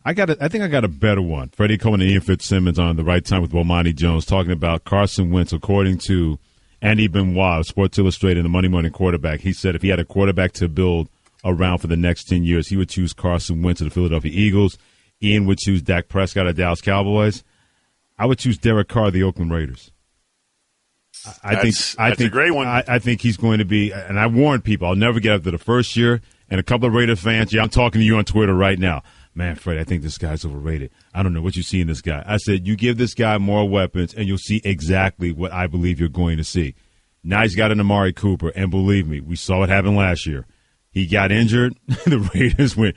C: I think I got a better one. Freddie Coleman and Ian Fitzsimmons on The Right Time with Bomani Jones talking about Carson Wentz. According to Andy Benoit of Sports Illustrated and the Monday Morning Quarterback, he said if he had a quarterback to build around for the next 10 years, he would choose Carson Wentz of the Philadelphia Eagles. Ian would choose Dak Prescott of Dallas Cowboys. I would choose Derek Carr of the Oakland Raiders.
D: That's a great one.
C: I think he's going to be, and I warned people, I'll never get after the first year. And a couple of Raider fans, I'm talking to you on Twitter right now. Man, Fred, I think this guy's overrated. I don't know what you see in this guy. I said, you give this guy more weapons, and you'll see exactly what I believe you're going to see. Now he's got an Amari Cooper, and believe me, we saw what happened last year. He got injured. The Raiders went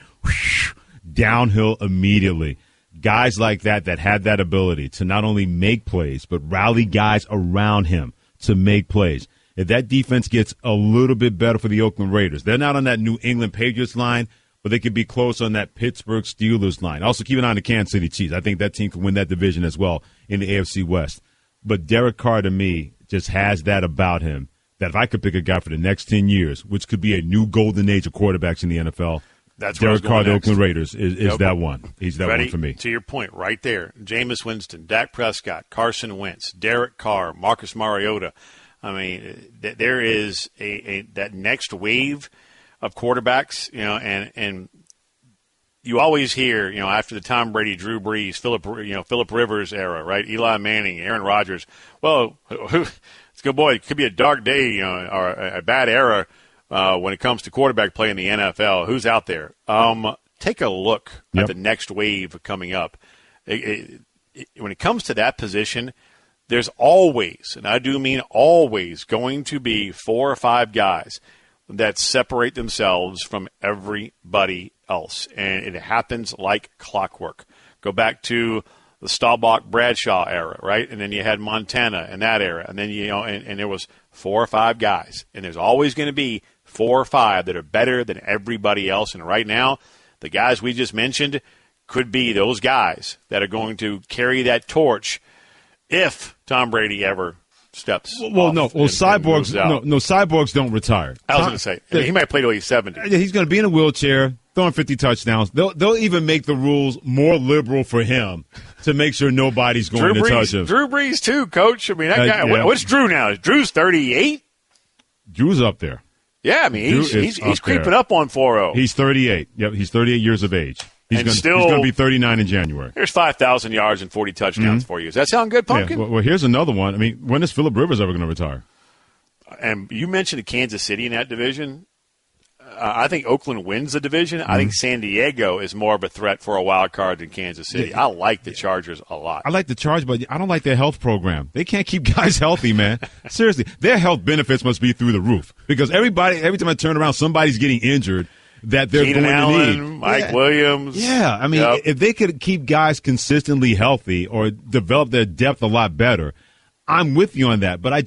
C: downhill immediately. guys like that had that ability to not only make plays, but rally guys around him to make plays. If that defense gets a little bit better for the Oakland Raiders, they're not on that New England Patriots line, but they could be close on that Pittsburgh Steelers line. Also, keep an eye on the Kansas City Chiefs. I think that team could win that division as well in the AFC West. But Derek Carr, to me, just has that about him that if I could pick a guy for the next 10 years, which could be a new golden age of quarterbacks in the NFL,
D: that's
C: Derek Carr, the Oakland Raiders, is that one. He's that
D: Freddie,
C: one for me.
D: To your point, right there, Jameis Winston, Dak Prescott, Carson Wentz, Derek Carr, Marcus Mariota. I mean, there is that next wave of quarterbacks, and you always hear, after the Tom Brady, Drew Brees, Phillip Rivers era, right? Eli Manning, Aaron Rodgers. Well, it's a good boy. It could be a dark day, or a bad era when it comes to quarterback play in the NFL. Who's out there? Take a look at the next wave coming up. When it comes to that position, there's always, and I do mean always, going to be 4 or 5 guys that separate themselves from everybody else. And it happens like clockwork. Go back to the Staubach-Bradshaw era, right? And then you had Montana in that era. And then, and there was 4 or 5 guys. And there's always going to be 4 or 5 that are better than everybody else. And right now, the guys we just mentioned could be those guys that are going to carry that torch if Tom Brady ever steps.
C: Well, no. Well, cyborgs. No, cyborgs don't retire.
D: I was going to say he might play till he's 70.
C: He's going to be in a wheelchair, throwing 50 touchdowns. They'll even make the rules more liberal for him to make sure nobody's going to touch him.
D: Drew Brees too, Coach. I mean, that guy. Yeah. What's Drew now? Drew's 38.
C: Drew's up there.
D: Yeah, I mean he's creeping up on 4-0.
C: He's 38. Yep, he's 38 years of age. He's going to be 39 in January.
D: Here's 5,000 yards and 40 touchdowns for you. Does that sound good, Pumpkin?
C: Yeah, well, here's another one. I mean, when is Phillip Rivers ever going to retire?
D: And you mentioned Kansas City in that division. I think Oakland wins the division. I think San Diego is more of a threat for a wild card than Kansas City. I like the Chargers a lot.
C: I like the Chargers, but I don't like their health program. They can't keep guys healthy, man. Seriously, their health benefits must be through the roof because every time I turn around, somebody's getting injured that they're
D: Keenan
C: going
D: Allen,
C: to need.
D: Mike Williams.
C: Yeah, I mean, if they could keep guys consistently healthy or develop their depth a lot better, I'm with you on that. But I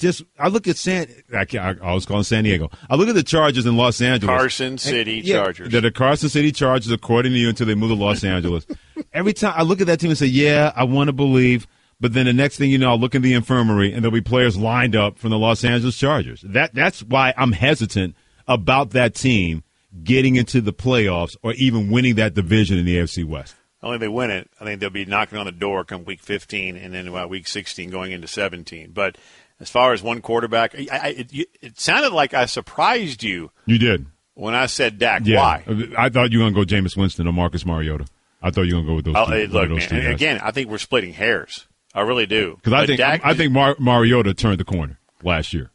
C: look at I always call them San Diego. I look at the Chargers in Los Angeles.
D: Carson City Chargers.
C: They're the Carson City Chargers, according to you, until they move to Los Angeles. Every time I look at that team and say, yeah, I want to believe. But then the next thing you know, I'll look in the infirmary and there'll be players lined up from the Los Angeles Chargers. That's why I'm hesitant about that team getting into the playoffs or even winning that division in the AFC West.
D: Only they win it, I think they'll be knocking on the door come week 15 and then week 16 going into 17. But as far as one quarterback, it sounded like I surprised you.
C: You did.
D: When I said Dak.
C: Yeah.
D: Why?
C: I thought you were going to go Jameis Winston or Marcus Mariota. I thought you were going to go with those two.
D: Look,
C: those two guys.
D: Again, I think we're splitting hairs. I really do.
C: Because I think Mariota turned the corner last year.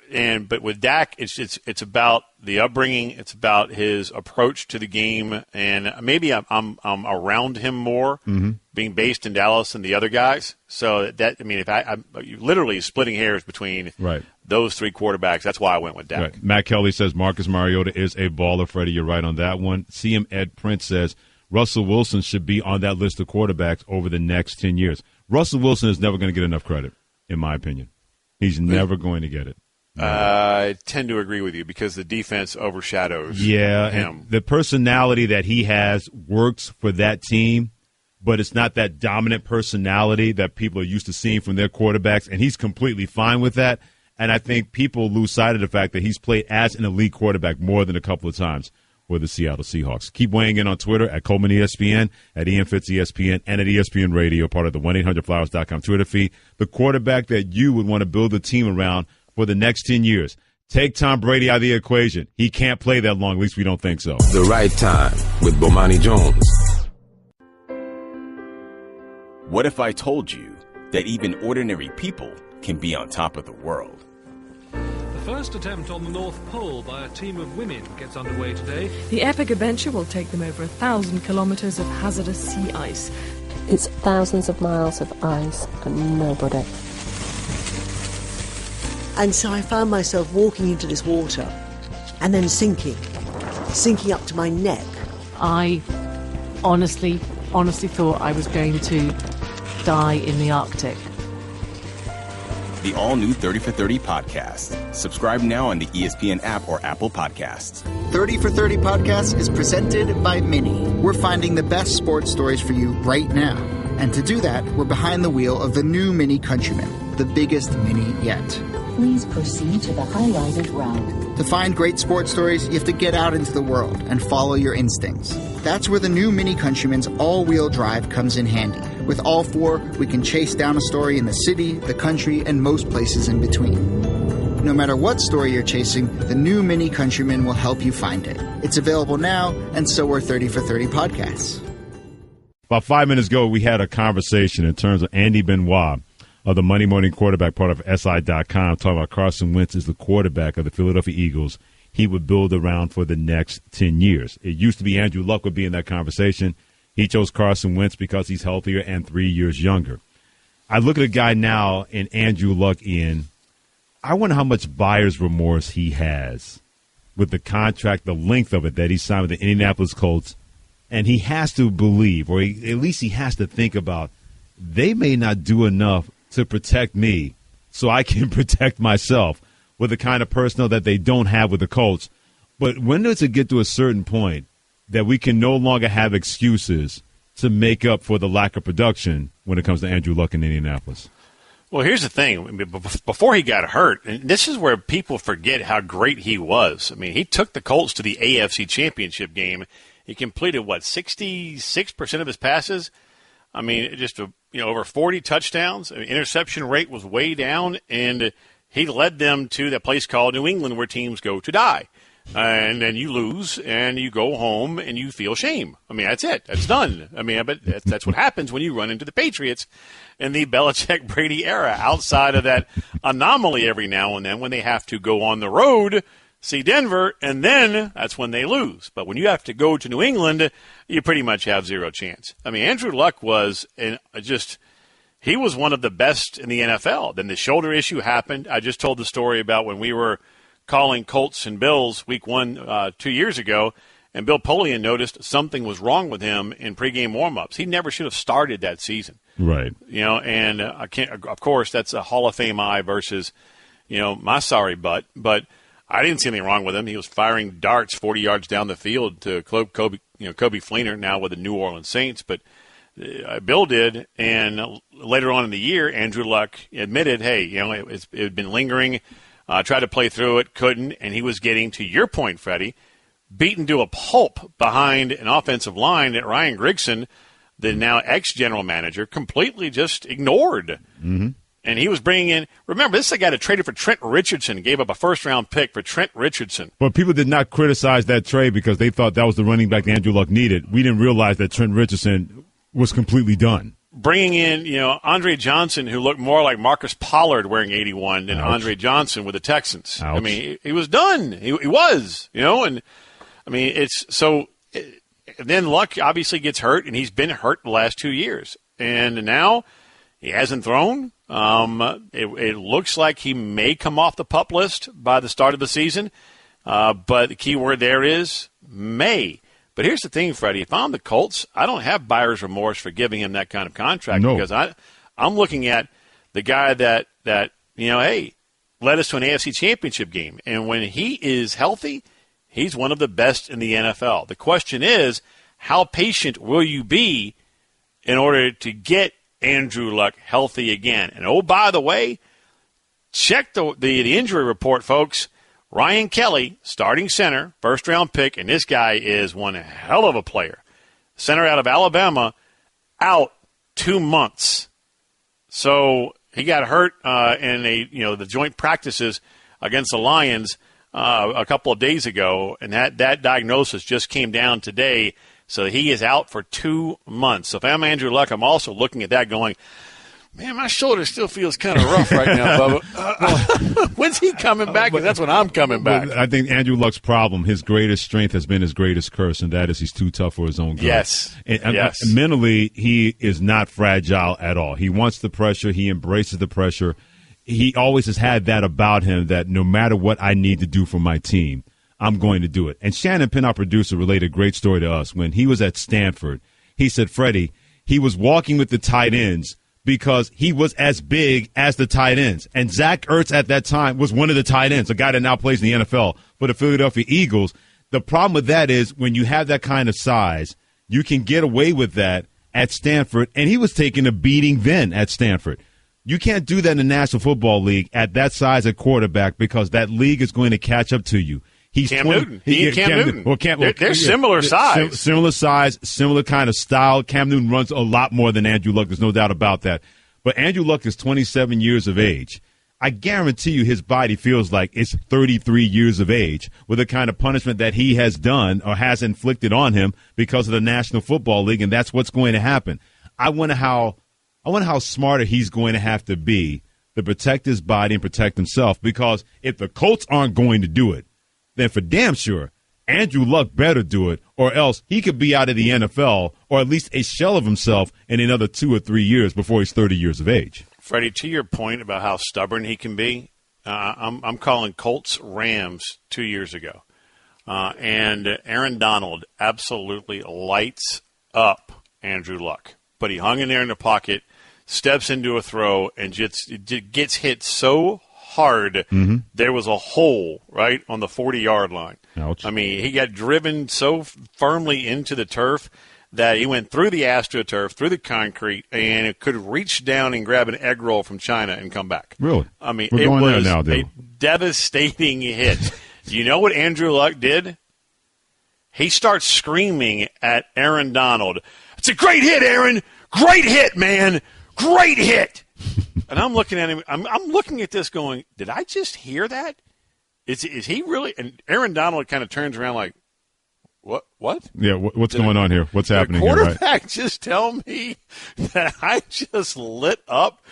D: Yeah, but with Dak, it's about the upbringing. It's about his approach to the game, and maybe I'm around him more, being based in Dallas than the other guys. So if I'm literally splitting hairs between those 3 quarterbacks. That's why I went with Dak.
C: Right. Matt Kelly says Marcus Mariota is a baller. Freddie, you're right on that one. CM Ed Prince says Russell Wilson should be on that list of quarterbacks over the next 10 years. Russell Wilson is never going to get enough credit, in my opinion. He's never going to get it.
D: I tend to agree with you because the defense overshadows him.
C: And the personality that he has works for that team, but it's not that dominant personality that people are used to seeing from their quarterbacks, and he's completely fine with that. And I think people lose sight of the fact that he's played as an elite quarterback more than a couple of times for the Seattle Seahawks. Keep weighing in on Twitter at Coleman ESPN, at Ian Fitz ESPN, and at ESPN Radio, part of the 1-800-Flowers.com Twitter feed. The quarterback that you would want to build a team around for the next 10 years. Take Tom Brady out of the equation. He can't play that long. At least we don't think so.
B: The Right Time with Bomani Jones.
L: What if I told you that even ordinary people can be on top of the world?
F: The first attempt on the North Pole by a team of women gets underway today.
V: The epic adventure will take them over 1,000 kilometres of hazardous sea ice.
W: It's thousands of miles of ice and nobody.
X: And so I found myself walking into this water and then sinking up to my neck.
Y: I honestly honestly thought I was going to die in the Arctic.
L: The all-new 30 for 30 podcast. Subscribe now on the ESPN app or Apple Podcasts.
M: 30 for 30 podcast is presented by Mini. We're finding the best sports stories for you right now. And to do that, we're behind the wheel of the new Mini Countryman, the biggest Mini yet.
N: Please proceed to the highlighted route.
M: To find great sports stories, you have to get out into the world and follow your instincts. That's where the new Mini Countryman's all-wheel drive comes in handy. With all four, we can chase down a story in the city, the country, and most places in between. No matter what story you're chasing, the new Mini Countryman will help you find it. It's available now, and so are 30 for 30 podcasts.
C: About 5 minutes ago, we had a conversation in terms of Andy Benoit of the Monday Morning Quarterback, part of SI.com, talking about Carson Wentz is the quarterback of the Philadelphia Eagles he would build around for the next 10 years. It used to be Andrew Luck would be in that conversation. He chose Carson Wentz because he's healthier and 3 years younger. I look at a guy now in Andrew Luck, Ian. I wonder how much buyer's remorse he has with the contract, the length of it that he signed with the Indianapolis Colts. And he has to believe, or at least he has to think about, they may not do enough to protect me so I can protect myself with the kind of personnel that they don't have with the Colts. But when does it get to a certain point that we can no longer have excuses to make up for the lack of production when it comes to Andrew Luck in Indianapolis?
D: Well, here's the thing. Before he got hurt, and this is where people forget how great he was. I mean, he took the Colts to the AFC Championship game. He completed, 66% of his passes? I mean, just over 40 touchdowns. I mean, interception rate was way down, and he led them to that place called New England where teams go to die. And then you lose, and you go home, and you feel shame. I mean, that's it. That's done. I mean, but that's what happens when you run into the Patriots in the Belichick-Brady era, outside of that anomaly every now and then when they have to go on the road, see Denver, and then that's when they lose. But when you have to go to New England, you pretty much have zero chance. I mean, Andrew Luck was he was one of the best in the NFL. Then the shoulder issue happened. I just told the story about when we were calling Colts and Bills week 1 2 years ago, and Bill Polian noticed something was wrong with him in pregame warm-ups. He never should have started that season.
C: Right.
D: And I can't. Of course, that's a Hall of Fame eye versus, my sorry butt. But I didn't see anything wrong with him. He was firing darts 40 yards down the field to Kobe Fleener, now with the New Orleans Saints. But Bill did, and later on in the year, Andrew Luck admitted, hey, it had been lingering. Tried to play through it, couldn't, and he was getting, to your point, Freddie, beaten to a pulp behind an offensive line that Ryan Grigson, the now ex-general manager, completely just ignored.
C: Mm-hmm.
D: And he was bringing in – remember, this is a guy that traded for Trent Richardson, gave up a first-round pick for Trent Richardson.
C: But people did not criticize that trade because they thought that was the running back Andrew Luck needed. We didn't realize that Trent Richardson was completely done.
D: Bringing in, Andre Johnson, who looked more like Marcus Pollard wearing 81 than
C: Ouch.
D: Andre Johnson with the Texans.
C: Ouch.
D: I mean, he was done. He was, and I mean, it's so. Then Luck obviously gets hurt, and he's been hurt the last 2 years, and now he hasn't thrown. It looks like he may come off the PUP list by the start of the season, but the key word there is may. But here's the thing, Freddie. If I'm the Colts, I don't have buyer's remorse for giving him that kind of contract because I'm looking at the guy that led us to an AFC Championship game. And when he is healthy, he's one of the best in the NFL. The question is, how patient will you be in order to get Andrew Luck healthy again? And, oh, by the way, check the injury report, folks. Ryan Kelly, starting center, first-round pick, and this guy is one hell of a player. Center out of Alabama, out 2 months. So he got hurt in the joint practices against the Lions a couple of days ago, and that diagnosis just came down today. So he is out for 2 months. So if I'm Andrew Luck, I'm also looking at that going, man, my shoulder still feels kind of rough right now, Bubba. When's he coming back? Because that's when I'm coming back.
C: I think Andrew Luck's problem, his greatest strength has been his greatest curse, and that is he's too tough for his own good.
D: Yes.
C: Yes. Mentally, he is not fragile at all. He wants the pressure. He embraces the pressure. He always has had that about him, that no matter what I need to do for my team, I'm going to do it. And Shannon Penn, our producer, related a great story to us. When he was at Stanford, He said, Freddie, he was walking with the tight ends because he was as big as the tight ends. And Zach Ertz at that time was one of the tight ends, a guy that now plays in the NFL for the Philadelphia Eagles. The problem with that is when you have that kind of size, you can get away with that at Stanford, and he was taking a beating then at Stanford. You can't do that in the National Football League at that size at quarterback because that league is going to catch up to you. He's
D: Cam Newton. Cam Newton.
C: Well,
D: they're similar size.
C: Similar size, similar kind of style. Cam Newton runs a lot more than Andrew Luck. There's no doubt about that. But Andrew Luck is 27 years of age. I guarantee you his body feels like it's 33 years of age with the kind of punishment that he has done or has inflicted on him because of the National Football League, and that's what's going to happen. I wonder how smarter he's going to have to be to protect his body and protect himself, because if the Colts aren't going to do it, then for damn sure Andrew Luck better do it, or else he could be out of the NFL or at least a shell of himself in another 2 or 3 years before he's 30 years of age.
D: Freddie, to your point about how stubborn he can be, I'm calling Colts Rams 2 years ago. And Aaron Donald absolutely lights up Andrew Luck. But he hung in there in the pocket, steps into a throw, and just gets hit so hard, there was a hole right on the 40-yard line.
C: Ouch.
D: I mean, he got driven so firmly into the turf that he went through the AstroTurf, through the concrete, and it could reach down and grab an egg roll from China and come back.
C: Really?
D: I mean,
C: We're
D: it
C: going
D: was
C: there now,
D: a
C: dude.
D: devastating hit. You know what Andrew Luck did? He starts screaming at Aaron Donald, "It's a great hit, Aaron! Great hit, man! Great hit!" And I'm looking at him. I'm looking at this going, did I just hear that? Is he really? And Aaron Donald kind of turns around like, What?
C: Yeah, what's going on here? What's happening
D: here?
C: Right?
D: Quarterback just tell me that I just lit up.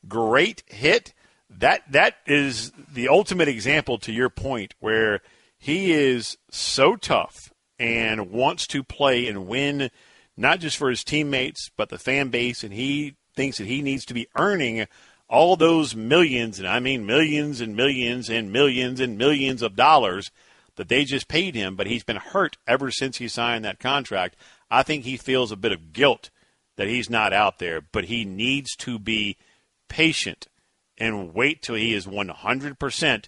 D: Great hit. That is the ultimate example, to your point, where he is so tough and wants to play and win, not just for his teammates, but the fan base, and he thinks that he needs to be earning all those millions, and I mean millions and millions and millions and millions of dollars that they just paid him, but he's been hurt ever since he signed that contract. I think he feels a bit of guilt that he's not out there, but he needs to be patient and wait till he is 100%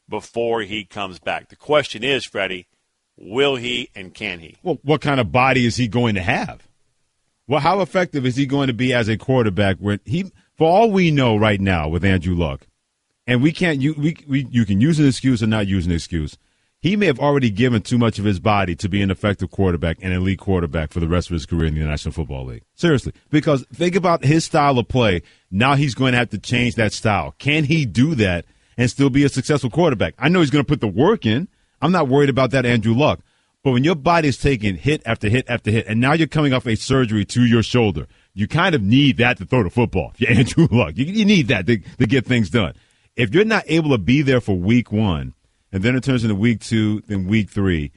D: before he comes back. The question is, Freddie, will he and can he?
C: Well, what kind of body is he going to have? Well, how effective is he going to be as a quarterback? Where for all we know right now with Andrew Luck, and you can use an excuse or not use an excuse, he may have already given too much of his body to be an effective quarterback and elite quarterback for the rest of his career in the National Football League. Seriously, because think about his style of play. Now he's going to have to change that style. Can he do that and still be a successful quarterback? I know he's going to put the work in. I'm not worried about that, Andrew Luck. But when your body is taking hit after hit after hit, and now you're coming off a surgery to your shoulder, you kind of need that to throw the football. If you're Andrew Luck, you need that to get things done. If you're not able to be there for week one, and then it turns into week 2, then week 3,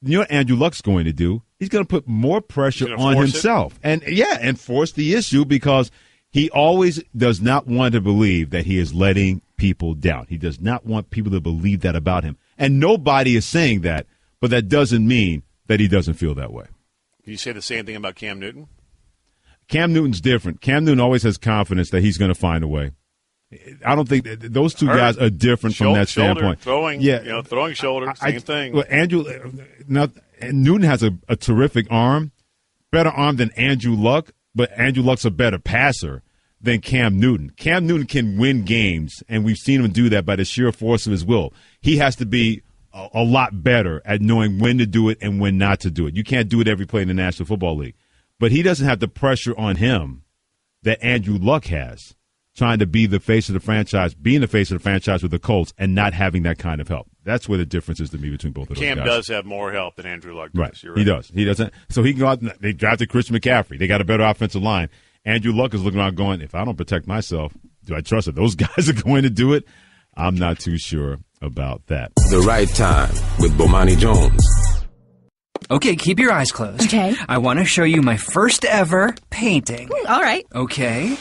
C: you know what Andrew Luck's going to do? He's going to put more pressure on himself. And force the issue, because he always does not want to believe that he is letting people down. He does not want people to believe that about him. And nobody is saying that, but that doesn't mean that he doesn't feel that way.
D: Can you say the same thing about Cam Newton?
C: Cam Newton's different. Cam Newton always has confidence that he's going to find a way. I don't think those two guys are different from that standpoint.
D: Throwing shoulder, same thing.
C: Well, Newton has a terrific arm, better arm than Andrew Luck, but Andrew Luck's a better passer than Cam Newton. Cam Newton can win games, and we've seen him do that by the sheer force of his will. He has to be a lot better at knowing when to do it and when not to do it. You can't do it every play in the National Football League. But he doesn't have the pressure on him that Andrew Luck has, trying to be the face of the franchise, being the face of the franchise with the Colts, and not having that kind of help. That's where the difference is to me between both of those guys.
D: Cam does have more help than Andrew Luck does.
C: Right.
D: You're right.
C: He does. He doesn't. So he can go out. They drafted Christian McCaffrey. They got a better offensive line. Andrew Luck is looking around going, if I don't protect myself, do I trust that those guys are going to do it? I'm not too sure about that.
B: The Right Time with Bomani Jones.
I: Okay, keep your eyes closed.
J: Okay.
I: I want to show you my first ever painting.
J: All right.
I: Okay.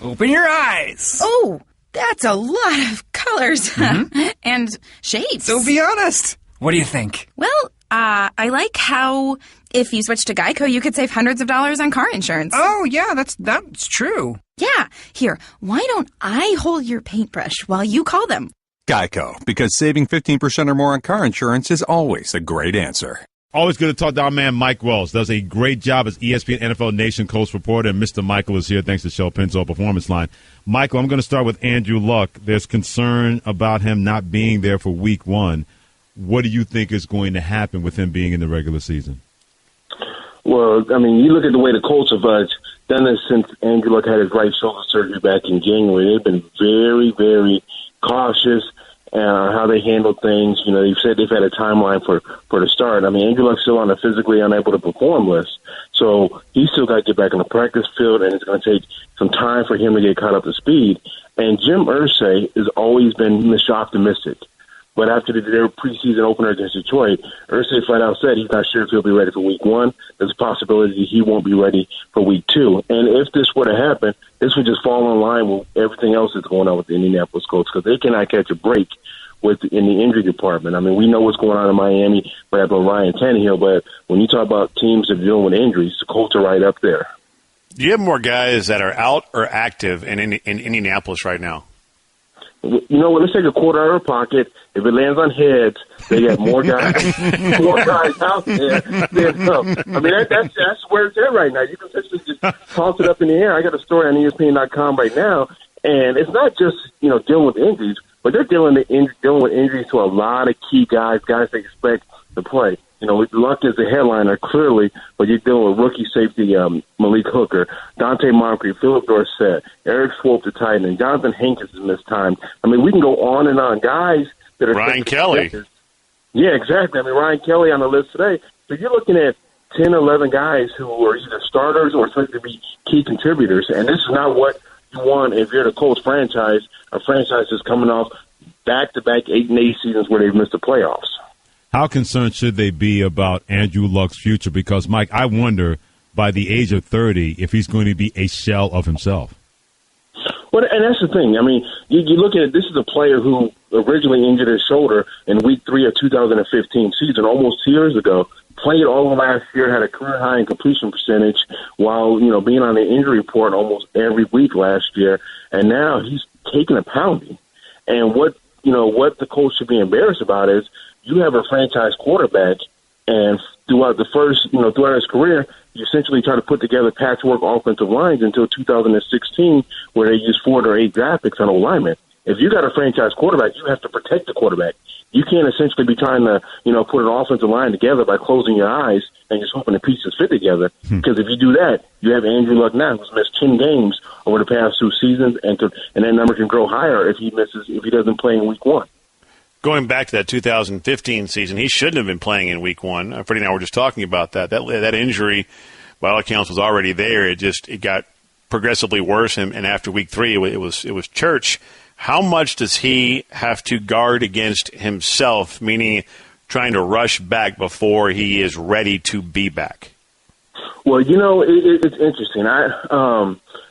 I: Open your eyes.
J: Oh, that's a lot of colors and shapes.
I: So be honest. What do you think?
J: Well, I like how if you switch to Geico, you could save hundreds of dollars on car insurance.
I: Oh, yeah, that's true.
J: Yeah. Here, why don't I hold your paintbrush while you call them?
Q: Geico, because saving 15% or more on car insurance is always a great answer.
C: Always good to talk to our man Mike Wells. Does a great job as ESPN NFL Nation Colts reporter, and Mr. Michael is here thanks to Shell Pinto Performance Line. Michael, I'm going to start with Andrew Luck. There's concern about him not being there for Week 1. What do you think is going to happen with him being in the regular season?
K: Well, I mean, you look at the way the Colts have done this since Andrew Luck had his right shoulder surgery back in January. They've been very, very cautious how they handle things. You know, they've said they've had a timeline for the start. I mean, Andrew Luck's still on the physically unable to perform list, so he's still got to get back on the practice field, and it's going to take some time for him to get caught up to speed. And Jim Irsay has always been Mr. Optimistic. But after their preseason opener against Detroit, Irsay flat out said he's not sure if he'll be ready for Week 1. There's a possibility he won't be ready for Week 2. And if this were to happen, this would just fall in line with everything else that's going on with the Indianapolis Colts, because they cannot catch a break in the injury department. I mean, we know what's going on in Miami, what happened with Ryan Tannehill, but when you talk about teams that are dealing with injuries, the Colts are right up there.
D: Do you have more guys that are out or active in Indianapolis right now?
K: You know what? Let's take a quarter out of pocket. If it lands on heads, they got more guys, out there. I mean, that's where it's at right now. You can essentially just toss it up in the air. I got a story on ESPN.com right now, and it's not just dealing with injuries, but they're dealing with injuries to a lot of key guys they expect to play. You know, Luck is the headliner, clearly, but you're dealing with rookie safety Malik Hooker, Dante Moncrief, Philip Dorsett, Eric Swope, the tight end, Jonathan Hankins has missed time. I mean, we can go on and on. Guys that are
D: Ryan Kelly.
K: Yeah, exactly. I mean, Ryan Kelly on the list today. So you're looking at 10, 11 guys who are either starters or expected to be key contributors, and this is not what you want if you're the Colts franchise, a franchise that's coming off back-to-back 8-8 seasons where they've missed the playoffs.
C: How concerned should they be about Andrew Luck's future? Because, Mike, I wonder by the age of 30 if he's going to be a shell of himself.
K: Well, and that's the thing. I mean, you look at it, this is a player who originally injured his shoulder in Week 3 of 2015 season, almost 2 years ago, played all of last year, had a career high in completion percentage while, being on the injury report almost every week last year. And now he's taking a pounding. And what the Colts should be embarrassed about is you have a franchise quarterback, and throughout his career, you essentially try to put together patchwork offensive lines until 2016, where they used 4 or 8 draft picks on O-linemen. If you got a franchise quarterback, you have to protect the quarterback. You can't essentially be trying to, put an offensive line together by closing your eyes and just hoping the pieces fit together. Because if you do that, you have Andrew Luck now, who's missed 10 games over the past 2 seasons, and that number can grow higher if he doesn't play in Week 1.
D: Going back to that 2015 season, he shouldn't have been playing in Week 1. Freddie and I were just talking about that. That injury, by all accounts, was already there. It got progressively worse, and after Week 3, it was church. How much does he have to guard against himself, meaning trying to rush back before he is ready to be back?
K: Well, it's interesting.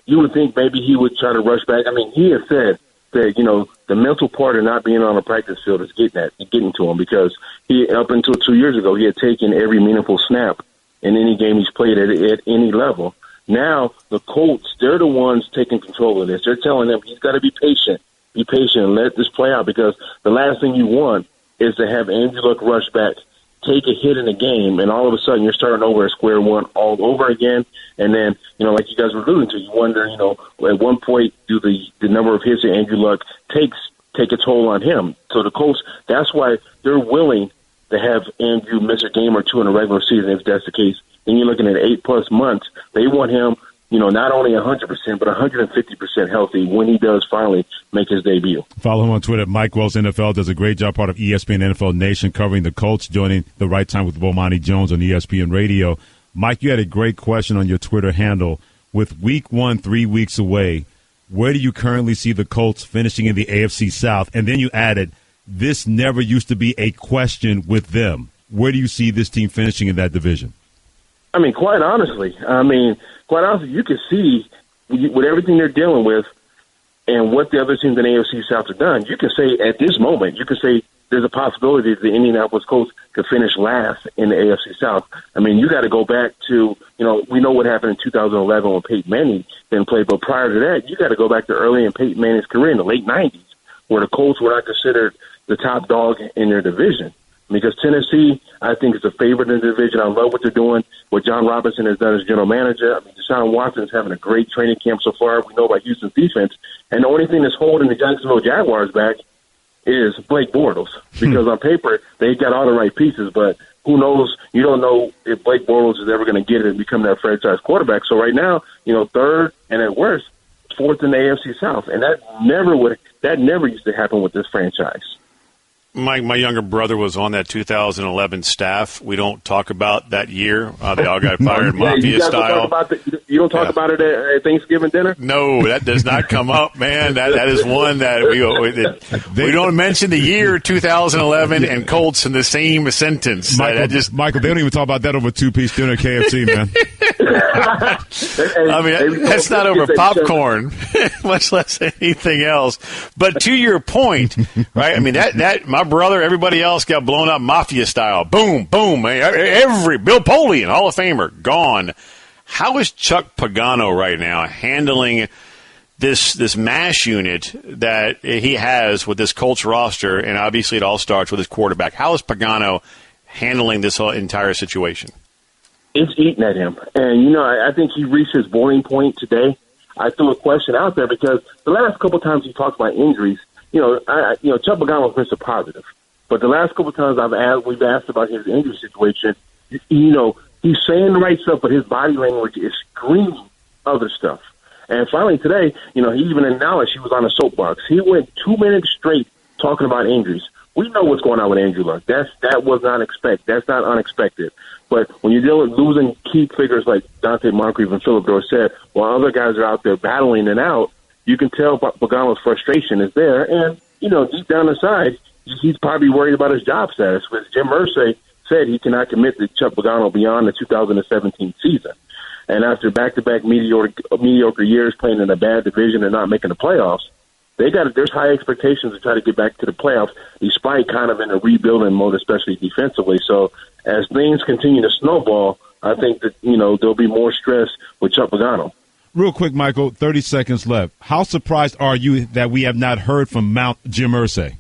K: You would think maybe he would try to rush back. I mean, he has said that, the mental part of not being on the practice field is getting to him, because he, up until 2 years ago, he had taken every meaningful snap in any game he's played at any level. Now, the Colts, they're the ones taking control of this. They're telling him he's got to be patient and let this play out, because the last thing you want is to have Andrew Luck rush back, take a hit in a game, and all of a sudden you're starting over at square one all over again. And then, like you guys were alluding to, you wonder, at one point, do the number of hits that Andrew Luck take a toll on him? So the Colts, that's why they're willing to have Andrew miss a game or two in a regular season if that's the case. Then you're looking at 8+ months. They want him, not only 100%, but 150% healthy when he does finally make his debut.
C: Follow him on Twitter. Mike Wells NFL does a great job, part of ESPN NFL Nation, covering the Colts, joining the Right Time with Bomani Jones on ESPN Radio. Mike, you had a great question on your Twitter handle. With Week 1 3 weeks away, where do you currently see the Colts finishing in the AFC South? And then you added, this never used to be a question with them. Where do you see this team finishing in that division?
K: I mean, quite honestly, you can see with everything they're dealing with and what the other teams in the AFC South have done, you can say at this moment, there's a possibility that the Indianapolis Colts to finish last in the AFC South. I mean, you got to go back to, we know what happened in 2011 when Peyton Manning didn't play, but prior to that, you got to go back to early in Peyton Manning's career in the late 90s, where the Colts were not considered the top dog in their division. Because Tennessee, I think, is a favorite in the division. I love what they're doing, what John Robinson has done as general manager. I mean, Deshaun Watson's having a great training camp so far. We know about Houston's defense. And the only thing that's holding the Jacksonville Jaguars back is Blake Bortles. Because on paper, they got all the right pieces, but who knows? You don't know if Blake Bortles is ever going to get it and become that franchise quarterback. So right now, third and at worst, fourth in the AFC South. And that never used to happen with this franchise.
D: My younger brother was on that 2011 staff. We don't talk about that year. They all got fired mafia style.
K: You don't talk about it at Thanksgiving dinner?
D: No, that does not come up, man. That is one that we don't mention the year 2011 and Colts in the same sentence.
C: Michael, they don't even talk about that over two-piece dinner at KFC, man.
D: I mean, that's not over popcorn, much less anything else. But to your point, right? I mean, that my brother, everybody else got blown up mafia style. Boom, boom. Every Bill Polian, Hall of Famer, gone. How is Chuck Pagano right now handling this MASH unit that he has with this Colts roster? And obviously it all starts with his quarterback. How is Pagano handling this whole entire situation?
K: It's eating at him. And, I think he reached his boiling point today. I threw a question out there because the last couple of times he talked about injuries, Chuck Pagano was Mr. Positive. But the last couple of times we've asked about his injury situation, he's saying the right stuff, but his body language is screaming other stuff. And finally today, he even acknowledged he was on a soapbox. He went 2 minutes straight talking about injuries. We know what's going on with Andrew Luck. That was not expected. That's not unexpected. But when you're dealing with losing key figures like Dante Moncrief and Philip Dorsett, while other guys are out there battling it out, you can tell Pagano's frustration is there. And, deep down inside, he's probably worried about his job status. Because Jim Irsay said he cannot commit to Chuck Pagano beyond the 2017 season. And after back-to-back mediocre years playing in a bad division and not making the playoffs, there's high expectations to try to get back to the playoffs, despite kind of in a rebuilding mode, especially defensively. So as things continue to snowball, I think that, there'll be more stress with Chuck Pagano.
C: Real quick, Michael, 30 seconds left. How surprised are you that we have not heard from Jim Irsay?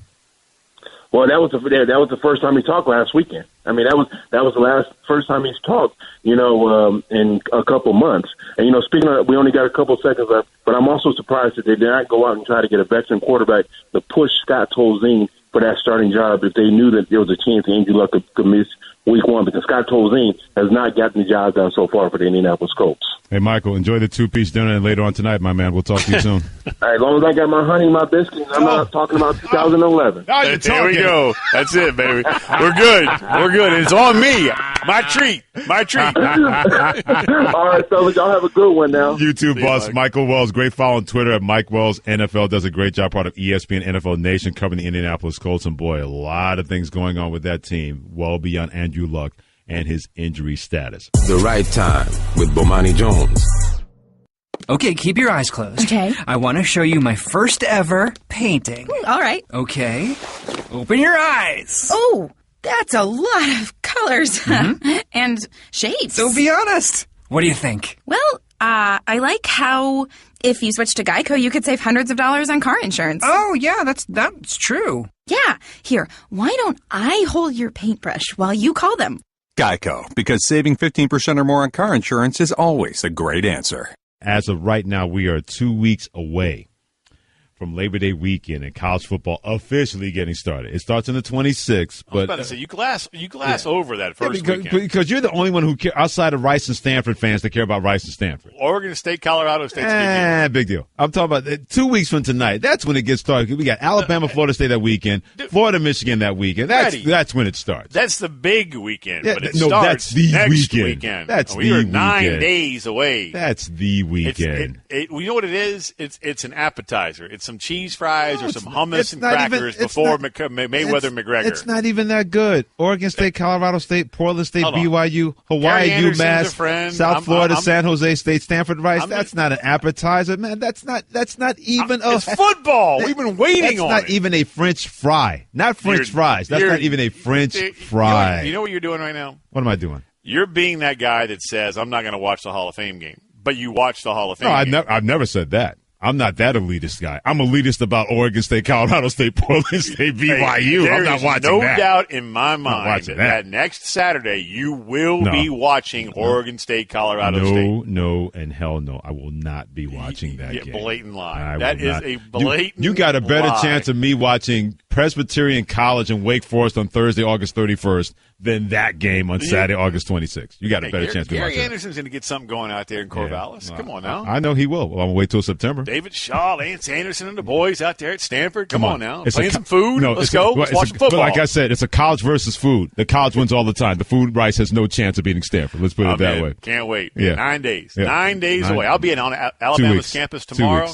K: Well, that was the first time he talked last weekend. I mean, that was the first time he's talked, in a couple months. And, speaking of, we only got a couple seconds left, but I'm also surprised that they did not go out and try to get a veteran quarterback to push Scott Tolzien for that starting job if they knew that there was a chance Andrew Luck could miss week one, because Scott Tolzien has not gotten the job done so far for the Indianapolis Colts.
C: Hey, Michael, enjoy the two-piece dinner and later on tonight, my man. We'll talk to you soon.
K: All right, as long as I got my honey and my biscuits, I'm not talking about 2011.
D: There we go. That's it, baby. We're good. We're good. It's on me. My treat.
K: All right, fellas, y'all have a good one now.
C: You too, boss. Mike. Michael Wells, great follow on Twitter at Mike Wells NFL. Does a great job, part of ESPN NFL Nation, covering the Indianapolis Colts. And, boy, a lot of things going on with that team, well beyond Andrew Luck and his injury status.
B: The Right Time with Bomani Jones.
I: Okay, keep your eyes closed.
J: Okay.
I: I want to show you my first ever painting.
J: All right.
I: Okay. Open your eyes.
J: Oh, that's a lot of colors and shapes.
I: So be honest. What do you think?
J: Well, I like how if you switch to Geico, you could save hundreds of dollars on car insurance.
I: Oh, yeah, that's true.
J: Yeah. Here, why don't I hold your paintbrush while you call them?
Q: Geico, because saving 15% or more on car insurance is always a great answer.
C: As of right now, we are 2 weeks away from Labor Day weekend and college football officially getting started. It starts on the 26th.
D: I was about to say, you glass over that first weekend.
C: Because you're the only one who care, outside of Rice and Stanford fans, that care about Rice and Stanford.
D: Oregon State, Colorado State.
C: Big deal. I'm talking about 2 weeks from tonight. That's when it gets started. We got Alabama, Florida State that weekend, Florida, Michigan that weekend. That's when it starts.
D: That's the big weekend,
C: yeah,
D: but it starts
C: that's the
D: next
C: weekend. That's
D: we are 9 days away.
C: That's the weekend.
D: You know what it is? It's an appetizer. It's some cheese fries or some hummus and crackers before Mayweather McGregor.
O: It's not even that good. Oregon State, Colorado State, Portland State, BYU, Hawaii, UMass, South Florida, San Jose State, Stanford Rice. That's not an appetizer, man. That's not even
D: it's football. We've been waiting on it.
O: That's not even a French fry. Not French fries. That's not even a French fry.
D: You know what you're doing right now?
O: What am I doing?
D: You're being that guy that says, I'm not going to watch the Hall of Fame game. But you watch the Hall of Fame game.
C: I've never said that. I'm not that elitist guy. I'm elitist about Oregon State, Colorado State, Portland State, BYU. I'm not watching that.
D: There is no doubt in my mind that next Saturday you will be watching Oregon State, Colorado State.
C: No, and hell no. I will not be watching that game.
D: Blatant lie. That is a blatant
C: You got a better
D: lie.
C: chance of me watching Presbyterian College and Wake Forest on Thursday, August 31st than that game on Saturday, August 26th. You got a better chance of me watching
D: Gary Anderson's going to get something going out there in Corvallis. Come on now.
C: I know he will. Well, I'm going to wait till September.
D: David Shaw, Lance Anderson, and the boys out there at Stanford. Come on now. Playing some food. Let's go. Let's watch some football.
C: But like I said, it's a college versus food. The college wins all the time. The food rice has no chance of beating Stanford. Let's put it that way.
D: Can't wait.
C: Yeah.
D: 9 days. Yeah. 9 days away. I'll be on Alabama's campus tomorrow.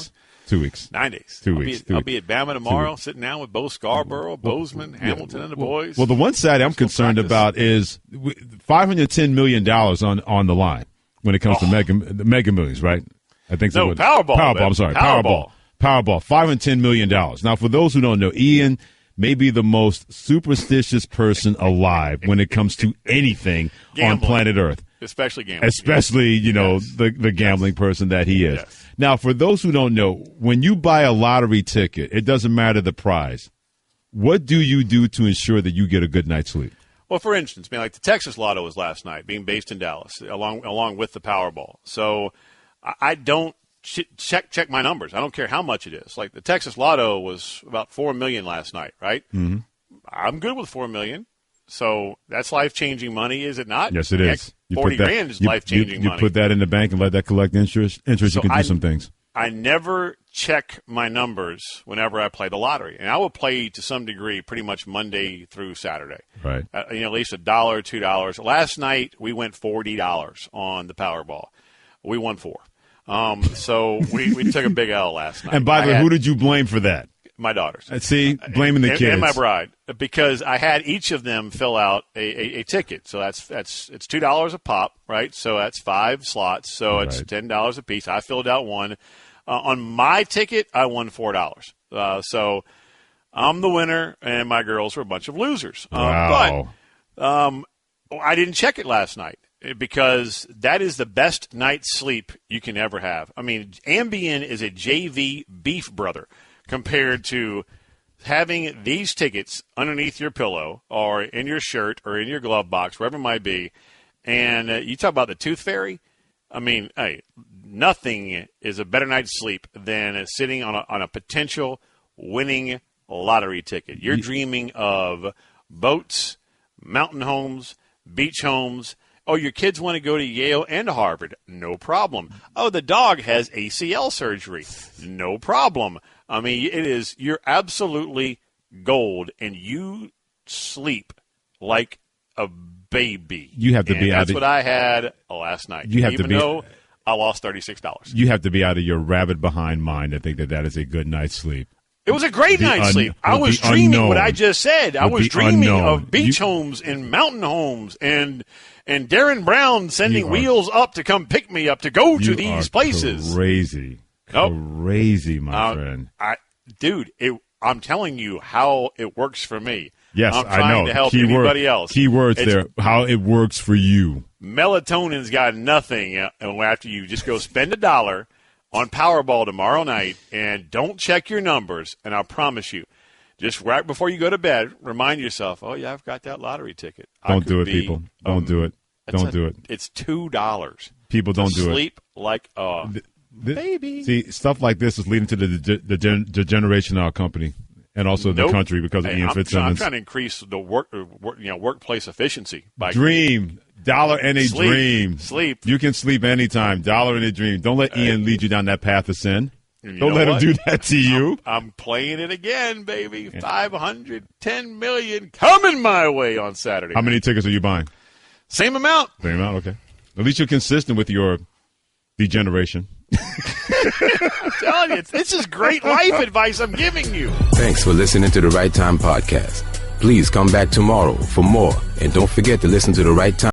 C: 2 weeks.
D: 9 days.
C: 2 weeks.
D: I'll be at Bama tomorrow, sitting down with Bo Scarborough, Bozeman, Hamilton, and the boys.
C: Well, the one side I'm concerned about is $510 million on the line when it comes to mega millions, right? I think so.
D: Powerball.
C: Powerball. I'm sorry. Powerball. $510 million. Now, for those who don't know, Ian may be the most superstitious person alive when it comes to anything on planet Earth.
D: Especially gambling.
C: Especially, the gambling person that he is.
D: Yes.
C: Now, for those who don't know, when you buy a lottery ticket, it doesn't matter the prize. What do you do to ensure that you get a good night's sleep?
D: Well, for instance, like the Texas Lotto was last night, being based in Dallas, along with the Powerball. So I don't check my numbers. I don't care how much it is. Like the Texas Lotto was about $4 million last night, right?
C: Mm-hmm.
D: I'm good with $4 million. So that's life-changing money, is it not?
C: Yes, it is.
D: 40 grand is life-changing money.
C: You put that in the bank and let that collect interest. You can do some things.
D: I never check my numbers whenever I play the lottery. And I will play to some degree pretty much Monday through Saturday.
C: Right.
D: At least $1, $2. Last night, we went $40 on the Powerball. We won $4. So we took a big L last night.
C: And by the way, who did you blame for that?
D: My daughters.
C: See, blaming the kids.
D: And my bride. Because I had each of them fill out a ticket. So it's $2 a pop, right? So that's 5 slots. So it's $10 a piece. I filled out one. On my ticket, I won $4. So I'm the winner, and my girls were a bunch of losers.
C: Wow.
D: But I didn't check it last night because that is the best night's sleep you can ever have. I mean, Ambien is a JV beef brother compared to having these tickets underneath your pillow or in your shirt or in your glove box, wherever it might be. And you talk about the tooth fairy. I mean, hey, nothing is a better night's sleep than sitting on a potential winning lottery ticket. You're dreaming of boats, mountain homes, beach homes. Oh, your kids want to go to Yale and Harvard. No problem. Oh, the dog has ACL surgery. No problem. I mean, you're absolutely gold, and you sleep like a baby.
C: You have to be out.
D: That's what I had last night. Even though I lost $36.
C: You have to be out of your rabid behind mind to think that is a good night's sleep.
D: It was a great night's sleep. I was dreaming what I just said. I was dreaming of beach homes and mountain homes and Darren Brown sending wheels up to come pick me up to go to these places.
C: Crazy, my friend.
D: I'm telling you how it works for me.
C: Yes,
D: I'm trying to help anybody else.
C: Keywords there, how it works for you.
D: Melatonin's got nothing after you just go spend $1 on Powerball tomorrow night and don't check your numbers, and I promise you, just right before you go to bed, remind yourself, oh, yeah, I've got that lottery ticket.
C: Don't do it, people. Don't do it. Don't do it.
D: It's $2.
C: People don't do it.
D: Sleep like a baby.
C: See, stuff like this is leading to the degeneration of our company and also the country because of Ian Fitzsimmons.
D: I'm trying to increase the workplace efficiency. By
C: Dream. $1 and a dream.
D: Sleep.
C: You can sleep anytime. $1 and a dream. Don't let Ian lead you down that path of sin. Don't let him do that to you.
D: I'm playing it again, baby. $510 million coming my way on Saturday.
C: How many tickets are you buying?
D: Same amount.
C: Same amount, okay. At least you're consistent with your degeneration.
D: I'm telling you, this is great life advice I'm giving you.
B: Thanks for listening to the Right Time Podcast. Please come back tomorrow for more, and don't forget to listen to the Right Time.